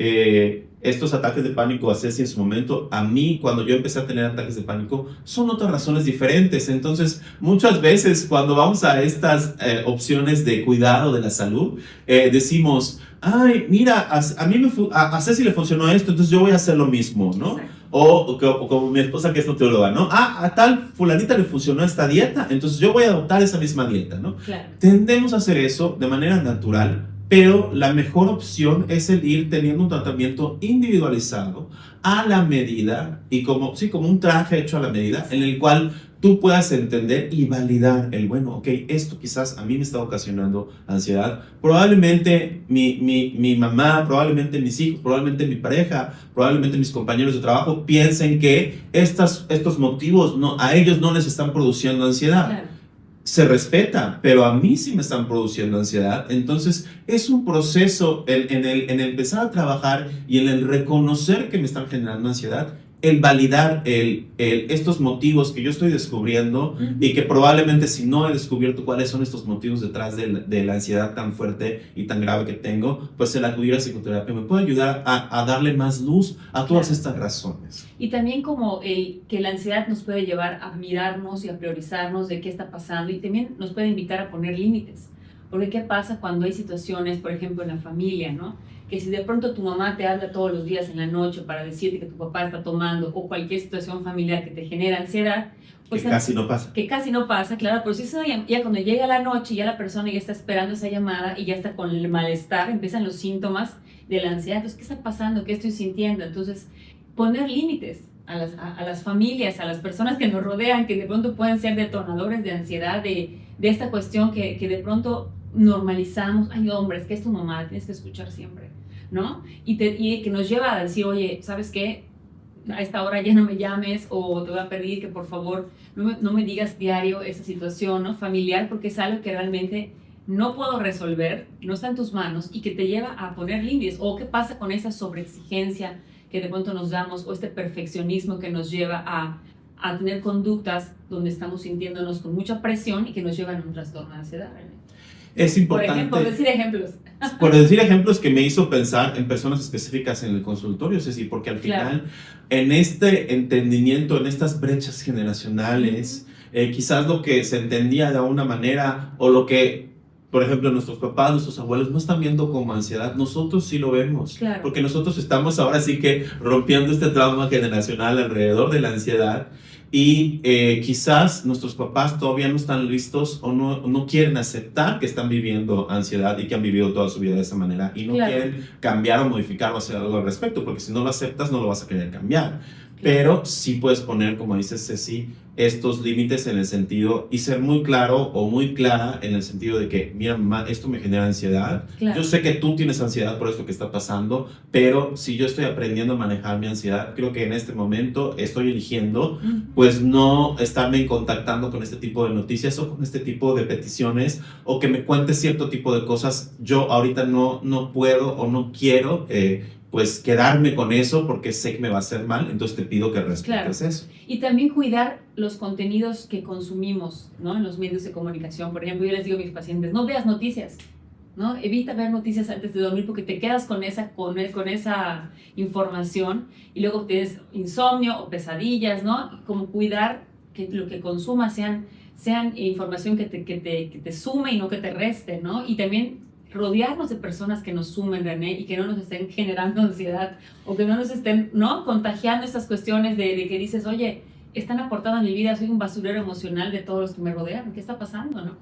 estos ataques de pánico a Ceci en su momento, a mí cuando yo empecé a tener ataques de pánico, son otras razones diferentes. Entonces, muchas veces cuando vamos a estas opciones de cuidado de la salud, decimos, ay, mira, a Ceci le funcionó esto, entonces yo voy a hacer lo mismo, ¿no? Exacto. O como mi esposa, que es nutrióloga, ¿no? A tal fulanita le funcionó esta dieta, entonces yo voy a adoptar esa misma dieta, ¿no? Claro. Tendemos a hacer eso de manera natural, pero la mejor opción es el ir teniendo un tratamiento individualizado a la medida y como un traje hecho a la medida, en el cual tú puedas entender y validar ok, esto quizás a mí me está ocasionando ansiedad. Probablemente mi mamá, probablemente mis hijos, probablemente mi pareja, probablemente mis compañeros de trabajo piensen que estos motivos a ellos no les están produciendo ansiedad. Claro. Se respeta, pero a mí sí me están produciendo ansiedad. Entonces es un proceso en el empezar a trabajar y en el reconocer que me están generando ansiedad, el validar estos motivos que yo estoy descubriendo y que probablemente si no he descubierto cuáles son estos motivos detrás de la ansiedad tan fuerte y tan grave que tengo, pues el acudir a psicoterapia me puede ayudar a darle más luz a todas estas razones. Y también como que la ansiedad nos puede llevar a mirarnos y a priorizarnos de qué está pasando, y también nos puede invitar a poner límites. Porque ¿qué pasa cuando hay situaciones, por ejemplo, en la familia, ¿no? Que si de pronto tu mamá te habla todos los días en la noche para decirte que tu papá está tomando, o cualquier situación familiar que te genera ansiedad, pues que casi no pasa. Que casi no pasa, claro, pero si eso ya cuando llega la noche, ya la persona ya está esperando esa llamada y ya está con el malestar, empiezan los síntomas de la ansiedad. Entonces, ¿qué está pasando? ¿Qué estoy sintiendo? Entonces, poner límites a las familias, a las personas que nos rodean, que de pronto pueden ser detonadores de ansiedad, de esta cuestión que de pronto normalizamos. Ay, hombre, es que es tu mamá, tienes que escuchar siempre, ¿no? Y que nos lleva a decir, oye, ¿sabes qué? A esta hora ya no me llames, o te voy a pedir que por favor no me digas diario esa situación, ¿no? Familiar, porque es algo que realmente no puedo resolver, no está en tus manos, y que te lleva a poner límites. O qué pasa con esa sobreexigencia que de pronto nos damos, o este perfeccionismo que nos lleva a tener conductas donde estamos sintiéndonos con mucha presión y que nos llevan a un trastorno de ansiedad. Es importante. Por ejemplo, decir ejemplos. Por decir ejemplos que me hizo pensar en personas específicas en el consultorio, es decir, porque al final, en este entendimiento, en estas brechas generacionales, quizás lo que se entendía de una manera, o lo que, por ejemplo, nuestros papás, nuestros abuelos no están viendo como ansiedad, nosotros sí lo vemos. Claro. Porque nosotros estamos ahora sí que rompiendo este trauma generacional alrededor de la ansiedad. Y quizás nuestros papás todavía no están listos o no quieren aceptar que están viviendo ansiedad y que han vivido toda su vida de esa manera, y no quieren cambiar o modificar o hacer algo al respecto, porque si no lo aceptas no lo vas a querer cambiar. Pero sí puedes poner, como dice Ceci, estos límites en el sentido, y ser muy claro o muy clara en el sentido de que, mira, mamá, esto me genera ansiedad. Yo sé que tú tienes ansiedad por esto que está pasando, pero si yo estoy aprendiendo a manejar mi ansiedad, creo que en este momento estoy eligiendo, pues, no estarme contactando con este tipo de noticias o con este tipo de peticiones, o que me cuentes cierto tipo de cosas. Yo ahorita no puedo o no quiero pues quedarme con eso porque sé que me va a hacer mal, entonces te pido que respetes eso. Y también cuidar los contenidos que consumimos, ¿no? En los medios de comunicación. Por ejemplo, yo les digo a mis pacientes, no veas noticias, ¿no? Evita ver noticias antes de dormir, porque te quedas con esa información y luego tienes insomnio o pesadillas, ¿no? Como cuidar que lo que consumas sean información que te sume y no que te reste, ¿no? Y también rodearnos de personas que nos sumen, René, y que no nos estén generando ansiedad, o que no nos estén, ¿no?, contagiando estas cuestiones de que dices, oye, están aportando a mi vida, soy un basurero emocional de todos los que me rodean, ¿qué está pasando, no?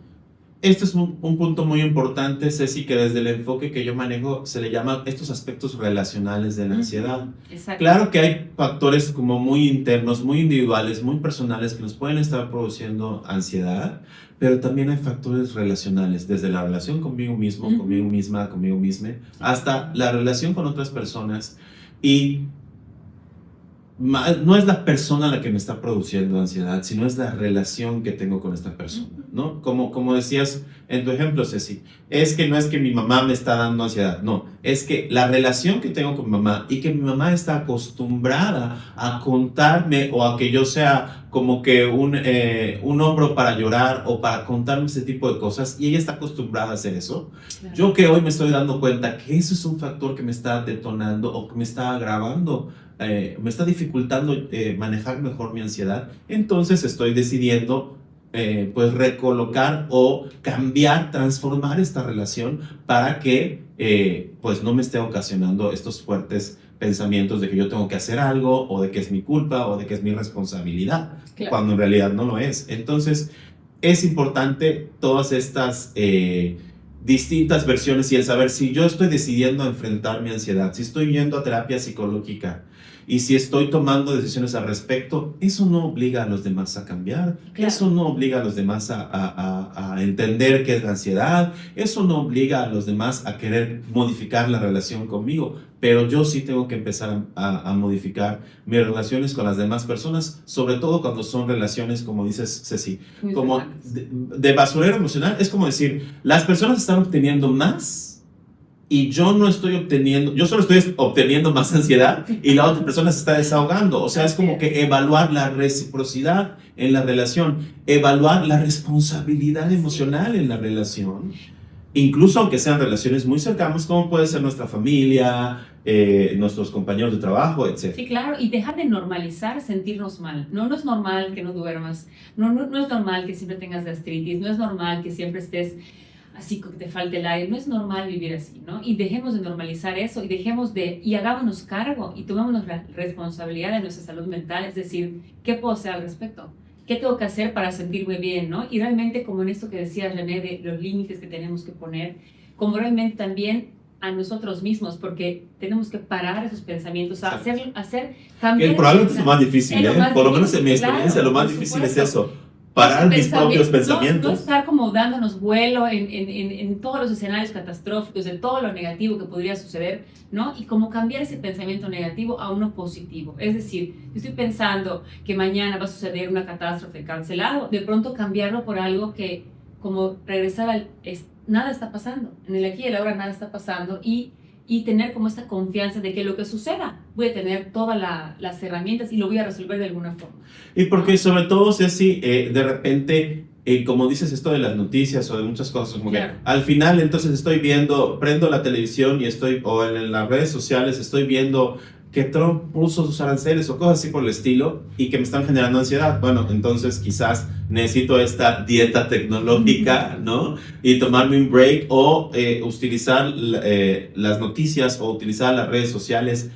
Este es un punto muy importante, Ceci, que desde el enfoque que yo manejo se le llama estos aspectos relacionales de la ansiedad. Exacto. Claro que hay factores como muy internos, muy individuales, muy personales que nos pueden estar produciendo ansiedad, pero también hay factores relacionales, desde la relación conmigo mismo, conmigo misma, hasta la relación con otras personas. Y no es la persona la que me está produciendo ansiedad, sino es la relación que tengo con esta persona, ¿no? Como decías en tu ejemplo, Ceci, es que no es que mi mamá me está dando ansiedad, no, es que la relación que tengo con mi mamá, y que mi mamá está acostumbrada a contarme, o a que yo sea como que un hombro para llorar o para contarme ese tipo de cosas, y ella está acostumbrada a hacer eso. Claro. Yo que hoy me estoy dando cuenta que eso es un factor que me está detonando o que me está agravando, me está dificultando manejar mejor mi ansiedad, entonces estoy decidiendo pues recolocar o cambiar, transformar esta relación para que pues no me esté ocasionando estos fuertes pensamientos de que yo tengo que hacer algo, o de que es mi culpa, o de que es mi responsabilidad, claro, cuando en realidad no lo es. Entonces es importante todas estas distintas versiones, y el saber si yo estoy decidiendo enfrentar mi ansiedad, si estoy yendo a terapia psicológica y si estoy tomando decisiones al respecto, eso no obliga a los demás a cambiar, claro, eso no obliga a los demás a entender qué es la ansiedad, eso no obliga a los demás a querer modificar la relación conmigo, pero yo sí tengo que empezar a modificar mis relaciones con las demás personas, sobre todo cuando son relaciones, como dices, Ceci, como de basurero emocional. Es como decir, las personas están obteniendo más y yo no estoy obteniendo, yo solo estoy obteniendo más ansiedad, y la otra persona se está desahogando. O sea, es como que evaluar la reciprocidad en la relación, evaluar la responsabilidad emocional en la relación, incluso aunque sean relaciones muy cercanas, como puede ser nuestra familia, nuestros compañeros de trabajo, etc. Sí, claro, y dejar de normalizar sentirnos mal. No es normal que no duermas, no es normal que siempre tengas gastritis, no es normal que siempre estés así, que te falte el aire, no es normal vivir así, ¿no? Y dejemos de normalizar eso, y hagámonos cargo, y tomémonos la responsabilidad de nuestra salud mental, es decir, ¿qué puedo hacer al respecto? ¿Qué tengo que hacer para sentirme bien, no? Y realmente, como en esto que decías, René, de los límites que tenemos que poner, como realmente también a nosotros mismos, porque tenemos que parar esos pensamientos, hacer Que probablemente es lo más difícil, por lo menos en mi experiencia, claro, lo más difícil es eso, parar mis propios pensamientos. No estar como dándonos vuelo en todos los escenarios catastróficos, de todo lo negativo que podría suceder, ¿no? Y como cambiar ese pensamiento negativo a uno positivo. Es decir, si estoy pensando que mañana va a suceder una catástrofe cancelado, de pronto cambiarlo por algo que, como regresar al... nada está pasando, en el aquí y el ahora nada está pasando, y tener como esta confianza de que lo que suceda, voy a tener todas las herramientas y lo voy a resolver de alguna forma. Y porque sobre todo, Ceci, de repente, como dices esto de las noticias o de muchas cosas, como claro, que al final entonces estoy viendo, prendo la televisión y o en las redes sociales estoy viendo que Trump puso sus aranceles o cosas así por el estilo y que me están generando ansiedad. Bueno, entonces quizás necesito esta dieta tecnológica, ¿no? Y tomarme un break o utilizar las noticias o utilizar las redes sociales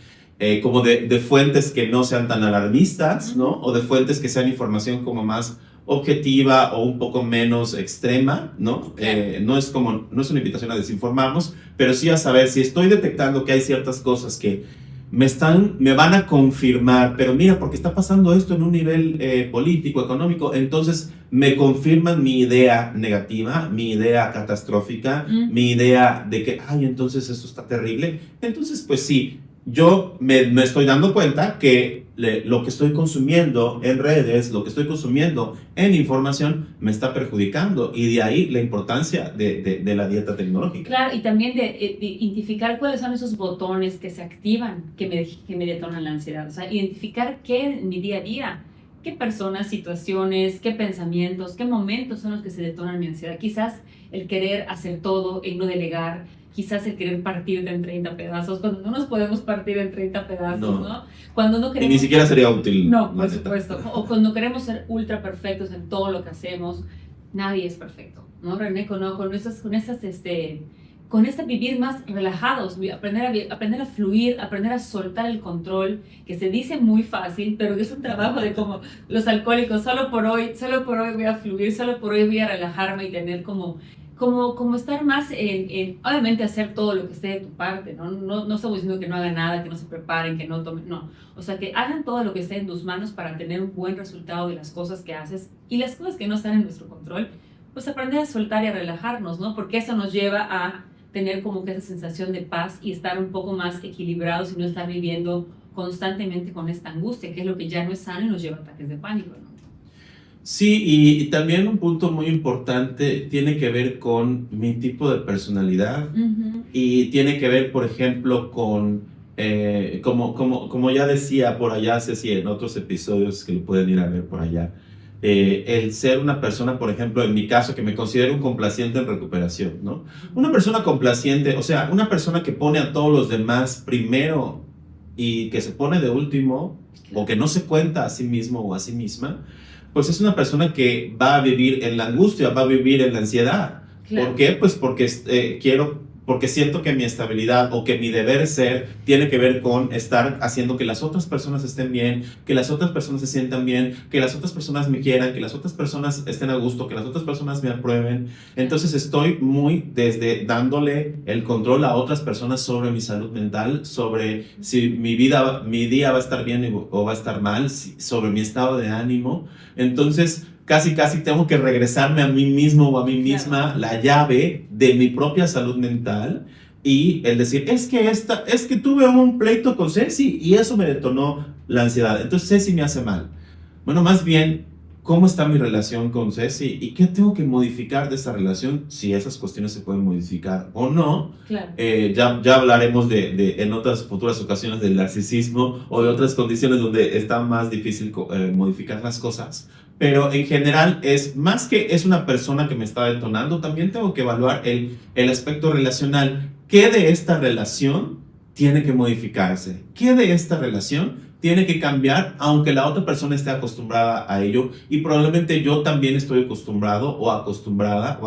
como de fuentes que no sean tan alarmistas, ¿no? O de fuentes que sean información como más objetiva o un poco menos extrema, ¿no? No es una invitación a desinformarnos, pero sí a saber si estoy detectando que hay ciertas cosas que me van a confirmar, pero mira, porque está pasando esto en un nivel político, económico, entonces me confirman mi idea negativa, mi idea catastrófica, mi idea de que, ay, entonces esto está terrible. Entonces, pues sí, yo me estoy dando cuenta que lo que estoy consumiendo en redes, lo que estoy consumiendo en información, me está perjudicando. Y de ahí la importancia de la dieta tecnológica. Claro, y también de identificar cuáles son esos botones que se activan, que me detonan la ansiedad. O sea, identificar qué en mi día a día, qué personas, situaciones, qué pensamientos, qué momentos son los que se detonan mi ansiedad. Quizás el querer hacer todo, el no delegar, quizás el querer partirte en 30 pedazos, cuando no nos podemos partir en 30 pedazos, ¿no? Cuando no queremos... Y ni siquiera sería útil. No, por supuesto. O cuando queremos ser ultra perfectos en todo lo que hacemos, nadie es perfecto, ¿no, René? Con este vivir más relajados, aprender a fluir, aprender a soltar el control, que se dice muy fácil, pero que es un trabajo de como los alcohólicos, solo por hoy voy a fluir, solo por hoy voy a relajarme y tener como estar más obviamente hacer todo lo que esté de tu parte, ¿no? No estamos diciendo que no hagan nada, que no se preparen, que no tomen, no. O sea, que hagan todo lo que esté en tus manos para tener un buen resultado de las cosas que haces, y las cosas que no están en nuestro control, pues aprender a soltar y a relajarnos, ¿no? Porque eso nos lleva a tener como que esa sensación de paz y estar un poco más equilibrados y no estar viviendo constantemente con esta angustia, que es lo que ya no es sano y nos lleva a ataques de pánico, ¿no? Sí, y también un punto muy importante tiene que ver con mi tipo de personalidad. Y tiene que ver, por ejemplo, con, como ya decía por allá, Ceci, en otros episodios que lo pueden ir a ver por allá, el ser una persona, por ejemplo, en mi caso, que me considero un complaciente en recuperación, ¿no? Una persona complaciente, o sea, una persona que pone a todos los demás primero y que se pone de último, o que no se cuenta a sí mismo o a sí misma, pues es una persona que va a vivir en la angustia, va a vivir en la ansiedad. Claro. ¿Por qué? Pues porque porque siento que mi estabilidad o que mi deber ser tiene que ver con estar haciendo que las otras personas estén bien, que las otras personas se sientan bien, que las otras personas me quieran, que las otras personas estén a gusto, que las otras personas me aprueben. Entonces estoy muy desde dándole el control a otras personas sobre mi salud mental, sobre si mi día va a estar bien o va a estar mal, sobre mi estado de ánimo. Entonces casi tengo que regresarme a mí mismo o a mí misma, claro, la llave de mi propia salud mental, y el decir, es que tuve un pleito con Ceci y eso me detonó la ansiedad, entonces Ceci me hace mal. Bueno, más bien, ¿cómo está mi relación con Ceci? ¿Y qué tengo que modificar de esa relación? Si esas cuestiones se pueden modificar o no. Claro. Ya hablaremos en otras futuras ocasiones del narcisismo o de otras condiciones donde está más difícil modificar las cosas. Pero en general es más que es una persona que me está detonando, también tengo que evaluar el aspecto relacional. ¿Qué de esta relación tiene que modificarse? ¿Qué de esta relación tiene que cambiar, aunque la otra persona esté acostumbrada a ello? Y probablemente yo también estoy acostumbrado o acostumbrada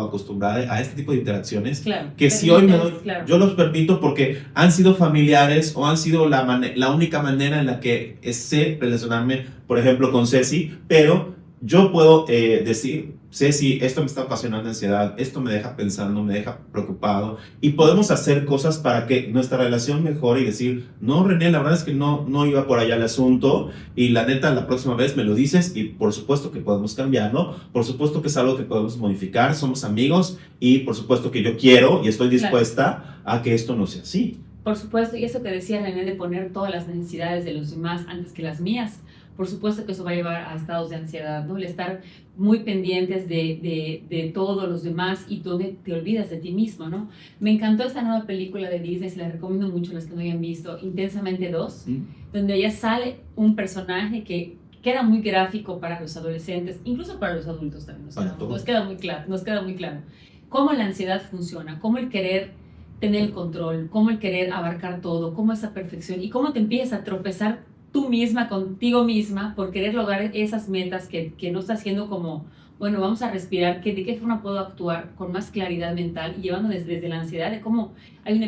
a este tipo de interacciones. Claro, que si hoy me doy, claro, yo los permito porque han sido familiares o han sido la única manera en la que sé relacionarme, por ejemplo, con Ceci, pero yo puedo decir, Ceci, esto me está ocasionando ansiedad, esto me deja pensando, me deja preocupado, y podemos hacer cosas para que nuestra relación mejore y decir, no, René, la verdad es que no iba por allá el asunto, y la neta, la próxima vez me lo dices, y por supuesto que podemos cambiarlo, por supuesto que es algo que podemos modificar, somos amigos, y por supuesto que yo quiero y estoy dispuesta a que esto no sea así. Por supuesto, y eso que decía René de poner todas las necesidades de los demás antes que las mías, por supuesto que eso va a llevar a estados de ansiedad, ¿no? El estar muy pendientes de todos los demás y donde te olvidas de ti mismo, ¿no? Me encantó esta nueva película de Disney, se la recomiendo mucho a los que no hayan visto, Intensamente 2, donde ya sale un personaje que queda muy gráfico para los adolescentes, incluso para los adultos también, nos queda muy claro cómo la ansiedad funciona, cómo el querer tener el control, cómo el querer abarcar todo, cómo esa perfección y cómo te empiezas a tropezar tú misma, contigo misma, por querer lograr esas metas que no estás haciendo como, bueno, vamos a respirar, de qué forma puedo actuar con más claridad mental y llevando desde la ansiedad, de cómo hay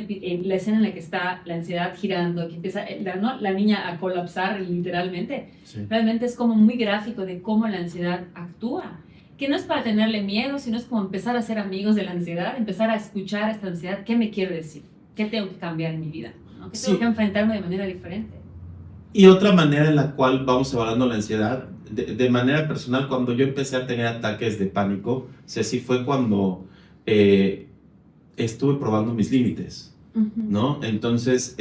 la escena en la que está la ansiedad girando, que empieza la niña a colapsar literalmente. Sí. Realmente es como muy gráfico de cómo la ansiedad actúa, que no es para tenerle miedo, sino es como empezar a ser amigos de la ansiedad, empezar a escuchar esta ansiedad, ¿qué me quiere decir? ¿Qué tengo que cambiar en mi vida? ¿No? ¿Qué tengo que enfrentarme de manera diferente? Y otra manera en la cual vamos evaluando la ansiedad, de manera personal, cuando yo empecé a tener ataques de pánico, así fue cuando estuve probando mis límites, ¿no? Entonces,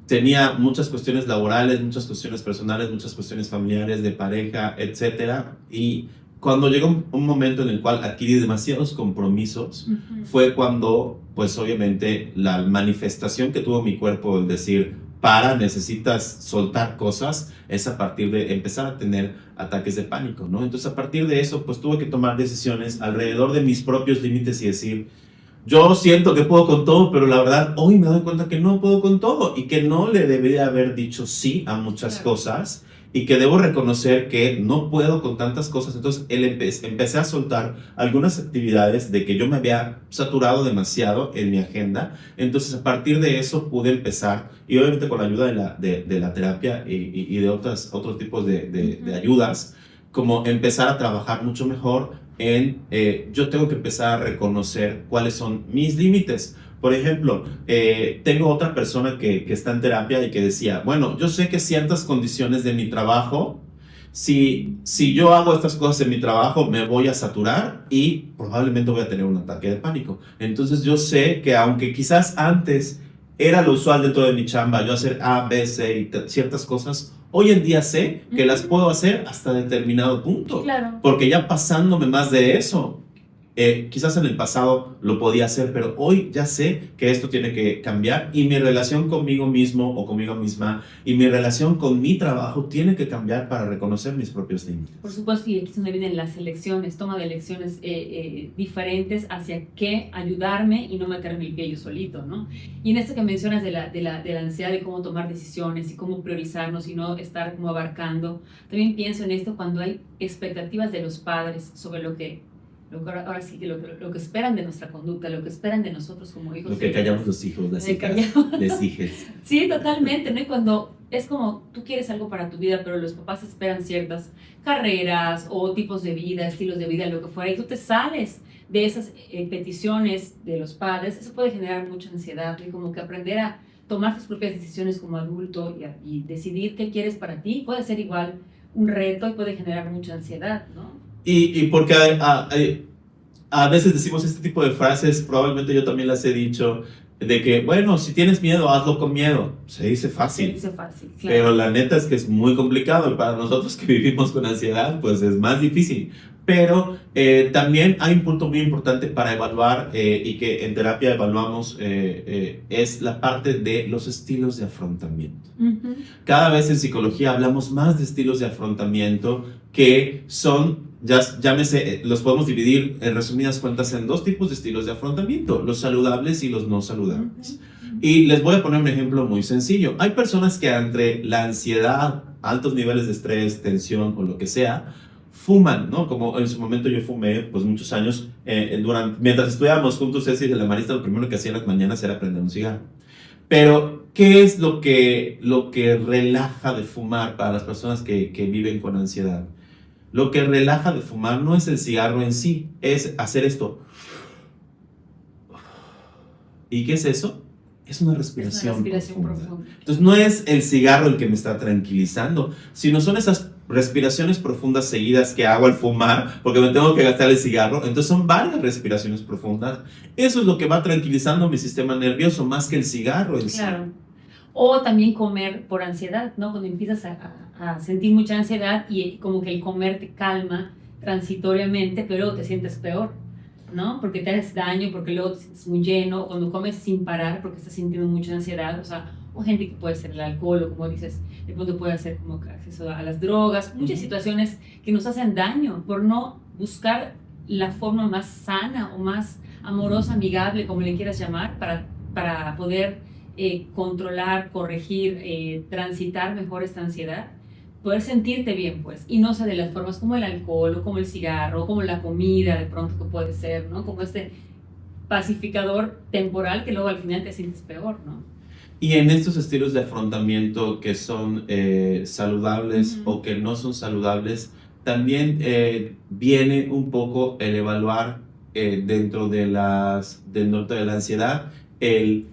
tenía muchas cuestiones laborales, muchas cuestiones personales, muchas cuestiones familiares, de pareja, etcétera, y cuando llegó un momento en el cual adquirí demasiados compromisos, fue cuando, pues obviamente, la manifestación que tuvo mi cuerpo, el decir, necesitas soltar cosas, es a partir de empezar a tener ataques de pánico, ¿no? Entonces, a partir de eso, pues tuve que tomar decisiones alrededor de mis propios límites y decir, yo siento que puedo con todo, pero la verdad, hoy me doy cuenta que no puedo con todo y que no le debería haber dicho sí a muchas cosas y que debo reconocer que no puedo con tantas cosas. Entonces, empecé a soltar algunas actividades de que yo me había saturado demasiado en mi agenda. Entonces, a partir de eso pude empezar, y obviamente con la ayuda de la terapia y de otros tipos de ayudas, como empezar a trabajar mucho mejor en, yo tengo que empezar a reconocer cuáles son mis límites. Por ejemplo, tengo otra persona que está en terapia y que decía, bueno, yo sé que ciertas condiciones de mi trabajo, si yo hago estas cosas en mi trabajo, me voy a saturar y probablemente voy a tener un ataque de pánico. Entonces yo sé que aunque quizás antes era lo usual dentro de mi chamba, yo hacer A, B, C y ciertas cosas, hoy en día sé que las puedo hacer hasta determinado punto. Claro. Porque ya pasándome más de eso, quizás en el pasado lo podía hacer, pero hoy ya sé que esto tiene que cambiar y mi relación conmigo mismo o conmigo misma y mi relación con mi trabajo tiene que cambiar para reconocer mis propios límites. Por supuesto, y aquí es donde vienen las elecciones, toma de elecciones diferentes hacia qué ayudarme y no meterme el pie yo solito, ¿no? Y en esto que mencionas de la ansiedad de cómo tomar decisiones y cómo priorizarnos y no estar como abarcando, también pienso en esto cuando hay expectativas de los padres sobre lo que ahora sí, lo que esperan de nuestra conducta, lo que esperan de nosotros como hijos. Lo que callamos los hijos, las hijas, les hijes. Sí, totalmente, ¿no? Y cuando es como tú quieres algo para tu vida, pero los papás esperan ciertas carreras o tipos de vida, estilos de vida, lo que fuera, y tú te sales de esas peticiones de los padres, eso puede generar mucha ansiedad y como que aprender a tomar tus propias decisiones como adulto y decidir qué quieres para ti puede ser igual un reto y puede generar mucha ansiedad, ¿no? Y porque a veces decimos este tipo de frases, probablemente yo también las he dicho, de que, bueno, si tienes miedo, hazlo con miedo. Se dice fácil. Se dice fácil, claro. Pero la neta es que es muy complicado y para nosotros que vivimos con ansiedad, pues es más difícil. Pero también hay un punto muy importante para evaluar y que en terapia evaluamos, es la parte de los estilos de afrontamiento. Cada vez en psicología hablamos más de estilos de afrontamiento que son, llámese, los podemos dividir en resumidas cuentas en dos tipos de estilos de afrontamiento, los saludables y los no saludables. Y les voy a poner un ejemplo muy sencillo. Hay personas que entre la ansiedad, altos niveles de estrés, tensión o lo que sea, fuman, ¿no? Como en su momento yo fumé, pues muchos años, mientras estudiábamos juntos, Ceci de la Marista, lo primero que hacía en las mañanas era prender un cigarro. Pero, ¿qué es lo que relaja de fumar para las personas que viven con ansiedad? Lo que relaja de fumar no es el cigarro en sí, es hacer esto. ¿Y qué es eso? Es una respiración profunda. Entonces no es el cigarro el que me está tranquilizando, sino son esas respiraciones profundas seguidas que hago al fumar, porque me tengo que gastar el cigarro. Entonces son varias respiraciones profundas. Eso es lo que va tranquilizando mi sistema nervioso, más que el cigarro en sí. Claro. O también comer por ansiedad, ¿no? Cuando empiezas a sentir mucha ansiedad y como que el comer te calma transitoriamente, pero te sientes peor, ¿no? Porque te haces daño, porque luego te sientes muy lleno, o cuando comes sin parar porque estás sintiendo mucha ansiedad, o sea, o gente que puede ser el alcohol, o como dices, de pronto puede ser como acceso a las drogas, muchas situaciones que nos hacen daño por no buscar la forma más sana o más amorosa, amigable, como le quieras llamar, para poder controlar, corregir, transitar mejor esta ansiedad, poder sentirte bien, pues, y no sea de las formas como el alcohol, o como el cigarro, o como la comida, de pronto que puede ser, ¿no? Como este pacificador temporal que luego al final te sientes peor, ¿no? Y en estos estilos de afrontamiento que son saludables o que no son saludables, también viene un poco el evaluar dentro de la ansiedad, el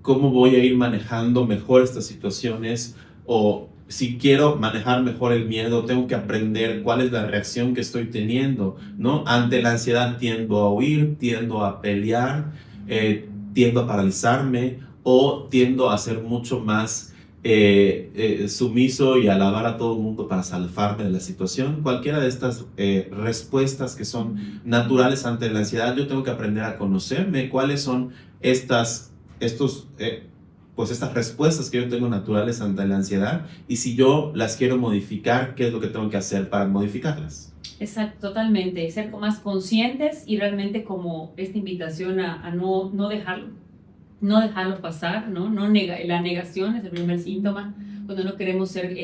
cómo voy a ir manejando mejor estas situaciones, o si quiero manejar mejor el miedo, tengo que aprender cuál es la reacción que estoy teniendo, ¿no? Ante la ansiedad tiendo a huir, tiendo a pelear, tiendo a paralizarme, o tiendo a ser mucho más sumiso y alabar a todo el mundo para salvarme de la situación. Cualquiera de estas respuestas que son naturales ante la ansiedad, yo tengo que aprender a conocerme, cuáles son estas respuestas que yo tengo naturales ante la ansiedad, y si yo las quiero modificar, ¿qué es lo que tengo que hacer para modificarlas? Exacto, totalmente, ser más conscientes y realmente como esta invitación a no dejarlo pasar, ¿no? La negación es el primer síntoma, cuando no queremos ser,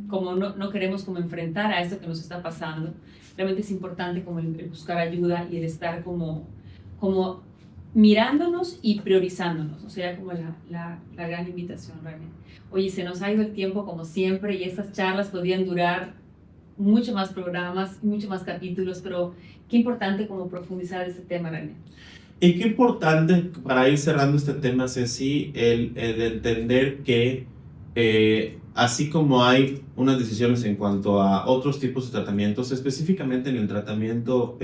no queremos como enfrentar a esto que nos está pasando. Realmente es importante como el buscar ayuda y el estar como mirándonos y priorizándonos, o sea, como la gran invitación realmente. Oye, se nos ha ido el tiempo como siempre y estas charlas podrían durar mucho más programas, mucho más capítulos, pero qué importante como profundizar este tema realmente. Y qué importante, para ir cerrando este tema, Ceci, el entender que así como hay unas decisiones en cuanto a otros tipos de tratamientos, específicamente en el tratamiento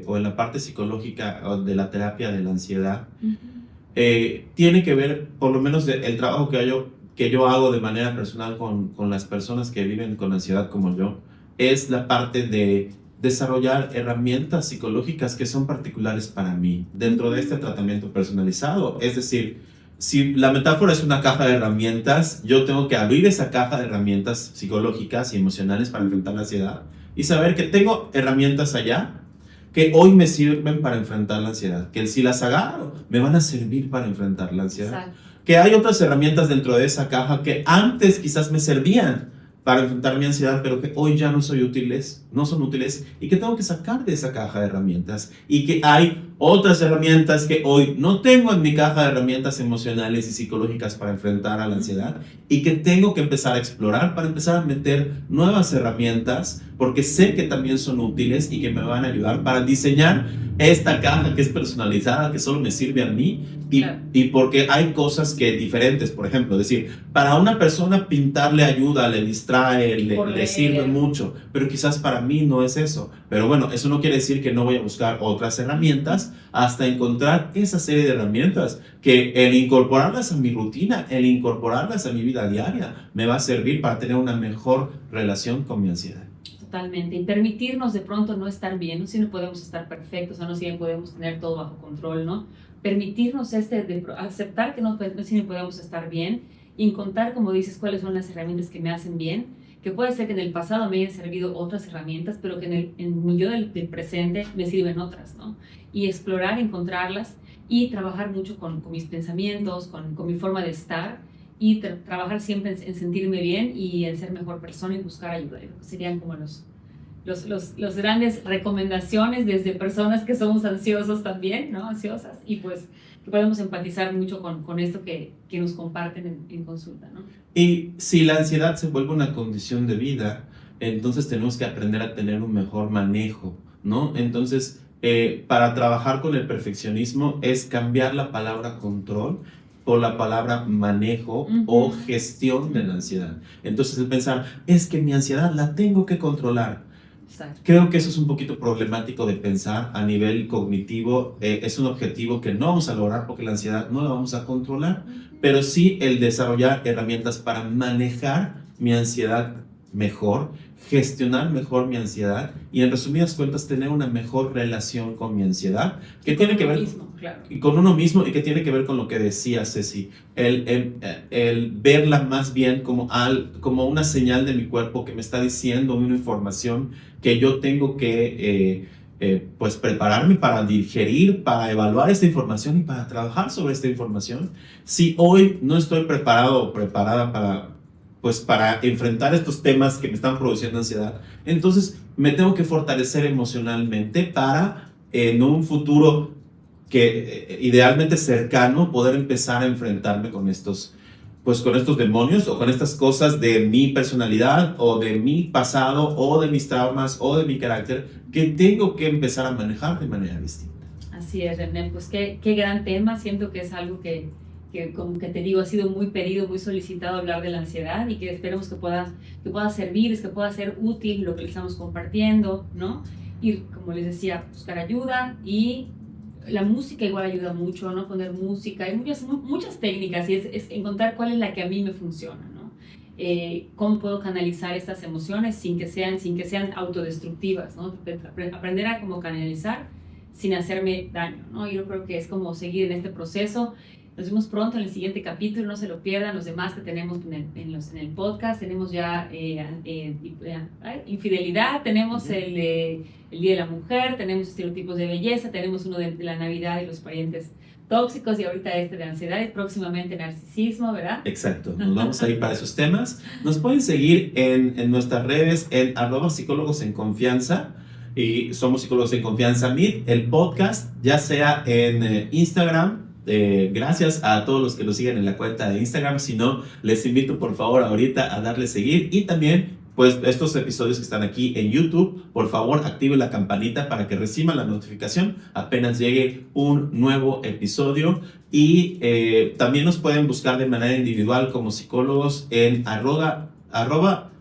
o en la parte psicológica de la terapia de la ansiedad, tiene que ver, por lo menos el trabajo que yo hago de manera personal con las personas que viven con ansiedad como yo, es la parte de desarrollar herramientas psicológicas que son particulares para mí dentro de este tratamiento personalizado. Es decir, si la metáfora es una caja de herramientas, yo tengo que abrir esa caja de herramientas psicológicas y emocionales para enfrentar la ansiedad y saber que tengo herramientas allá que hoy me sirven para enfrentar la ansiedad, que si las agarro me van a servir para enfrentar la ansiedad. Exacto. Que hay otras herramientas dentro de esa caja que antes quizás me servían para enfrentar mi ansiedad, pero que hoy ya no son útiles, y que tengo que sacar de esa caja de herramientas, y que hay otras herramientas que hoy no tengo en mi caja de herramientas emocionales y psicológicas para enfrentar a la ansiedad, y que tengo que empezar a explorar para empezar a meter nuevas herramientas, porque sé que también son útiles y que me van a ayudar para diseñar esta caja que es personalizada, que solo me sirve a mí, y porque hay cosas que diferentes, por ejemplo, decir, para una persona pintar le ayuda, le distrae, le sirve mucho, pero quizás para mí no es eso. Pero bueno, eso no quiere decir que no voy a buscar otras herramientas hasta encontrar esa serie de herramientas que el incorporarlas a mi rutina, el incorporarlas a mi vida diaria, me va a servir para tener una mejor relación con mi ansiedad. Totalmente, y permitirnos de pronto no estar bien, no siempre podemos estar perfectos, no siempre podemos tener todo bajo control, ¿no? Permitirnos aceptar que no siempre podemos estar bien y encontrar, como dices, cuáles son las herramientas que me hacen bien, que puede ser que en el pasado me hayan servido otras herramientas, pero que en mi yo del presente me sirven otras, ¿no? Y explorar, encontrarlas y trabajar mucho con mis pensamientos, con mi forma de estar, y trabajar siempre en sentirme bien y en ser mejor persona y buscar ayuda. Serían como los grandes recomendaciones desde personas que somos ansiosos también, ¿no? Ansiosas, y pues que podemos empatizar mucho con esto que nos comparten en consulta, ¿no? Y si la ansiedad se vuelve una condición de vida, entonces tenemos que aprender a tener un mejor manejo, ¿no? Entonces, para trabajar con el perfeccionismo es cambiar la palabra control por la palabra manejo o gestión de la ansiedad. Entonces, el pensar, es que mi ansiedad la tengo que controlar. Exacto. Creo que eso es un poquito problemático de pensar a nivel cognitivo. Es un objetivo que no vamos a lograr porque la ansiedad no la vamos a controlar, pero sí el desarrollar herramientas para manejar mi ansiedad mejor, gestionar mejor mi ansiedad y en resumidas cuentas tener una mejor relación con mi ansiedad que tiene que ver con uno mismo y que tiene que ver con lo que decía Ceci, el verla más bien como una señal de mi cuerpo que me está diciendo una información que yo tengo que pues prepararme para digerir, para evaluar esta información y para trabajar sobre esta información. Si hoy no estoy preparado o preparada para enfrentar estos temas que me están produciendo ansiedad, entonces me tengo que fortalecer emocionalmente para en un futuro que idealmente cercano poder empezar a enfrentarme con estos demonios o con estas cosas de mi personalidad o de mi pasado o de mis traumas o de mi carácter que tengo que empezar a manejar de manera distinta. Así es, René, pues qué gran tema. Siento que es algo que como que te digo, ha sido muy pedido, muy solicitado hablar de la ansiedad y que esperemos que pueda servir, que pueda ser útil lo que le estamos compartiendo, ¿no? Y como les decía, buscar ayuda y la música igual ayuda mucho, ¿no? Poner música, hay muchas técnicas y es encontrar cuál es la que a mí me funciona, ¿no? Cómo puedo canalizar estas emociones sin que sean autodestructivas, ¿no? Aprender a como canalizar sin hacerme daño, ¿no? Yo creo que es como seguir en este proceso. Nos vemos pronto en el siguiente capítulo, no se lo pierdan. Los demás que tenemos en el podcast, tenemos ya infidelidad, tenemos el Día de la Mujer, tenemos estereotipos de belleza, tenemos uno de la Navidad y los parientes tóxicos y ahorita de ansiedad y próximamente narcisismo, ¿verdad? Exacto, nos vamos a ir para esos temas. Nos pueden seguir en nuestras redes en @psicólogos en confianza y somos Psicólogos en Confianza Meet, el podcast, ya sea en Instagram. Gracias a todos los que lo siguen en la cuenta de Instagram. Si no, les invito por favor ahorita a darle seguir y también pues estos episodios que están aquí en YouTube, por favor active la campanita para que reciban la notificación apenas llegue un nuevo episodio y también nos pueden buscar de manera individual como psicólogos en arroba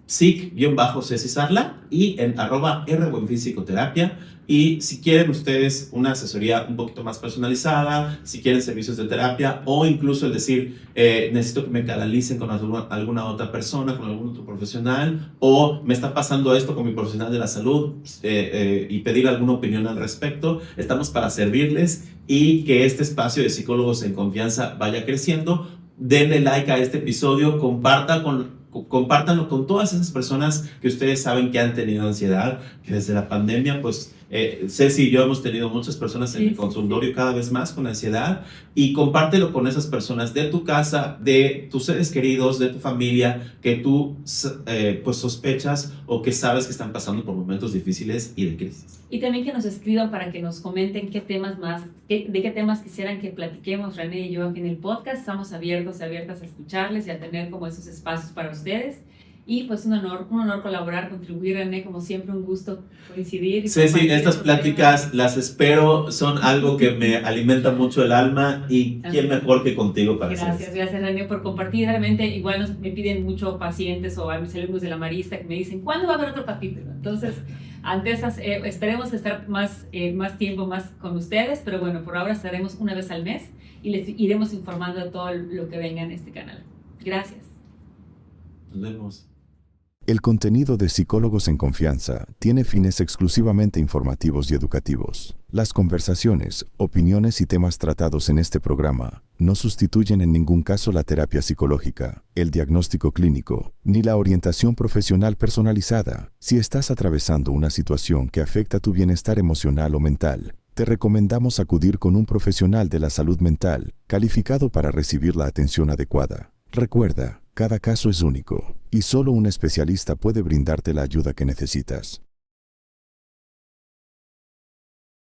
psic-Ceci Sarla y en @rbuenfilpsicoterapia. Y si quieren ustedes una asesoría un poquito más personalizada, si quieren servicios de terapia o incluso el decir, necesito que me canalicen con alguna otra persona, con algún otro profesional, o me está pasando esto con mi profesional de la salud y pedir alguna opinión al respecto, estamos para servirles y que este espacio de Psicólogos en Confianza vaya creciendo. Denle like a este episodio, compártanlo con todas esas personas que ustedes saben que han tenido ansiedad, que desde la pandemia, pues Ceci y yo hemos tenido muchas personas en el consultorio cada vez más con ansiedad y compártelo con esas personas de tu casa, de tus seres queridos, de tu familia, que tú pues sospechas o que sabes que están pasando por momentos difíciles y de crisis. Y también que nos escriban para que nos comenten de qué temas quisieran que platiquemos René y yo aquí en el podcast. Estamos abiertas a escucharles y a tener como esos espacios para ustedes. Y pues un honor colaborar, contribuir, René, como siempre un gusto coincidir. Sí, estas pláticas las espero, son algo que me alimenta mucho el alma y quién mejor que contigo para hacer eso. Gracias René por compartir. Realmente igual me piden mucho pacientes o a mis alumnos de la Marista que me dicen, ¿cuándo va a haber otro capítulo? Entonces, ante esas, esperemos estar más tiempo más con ustedes, pero bueno, por ahora estaremos una vez al mes y les iremos informando de todo lo que venga en este canal. Gracias. Nos vemos. El contenido de Psicólogos en Confianza tiene fines exclusivamente informativos y educativos. Las conversaciones, opiniones y temas tratados en este programa no sustituyen en ningún caso la terapia psicológica, el diagnóstico clínico, ni la orientación profesional personalizada. Si estás atravesando una situación que afecta tu bienestar emocional o mental, te recomendamos acudir con un profesional de la salud mental calificado para recibir la atención adecuada. Recuerda, cada caso es único y solo un especialista puede brindarte la ayuda que necesitas.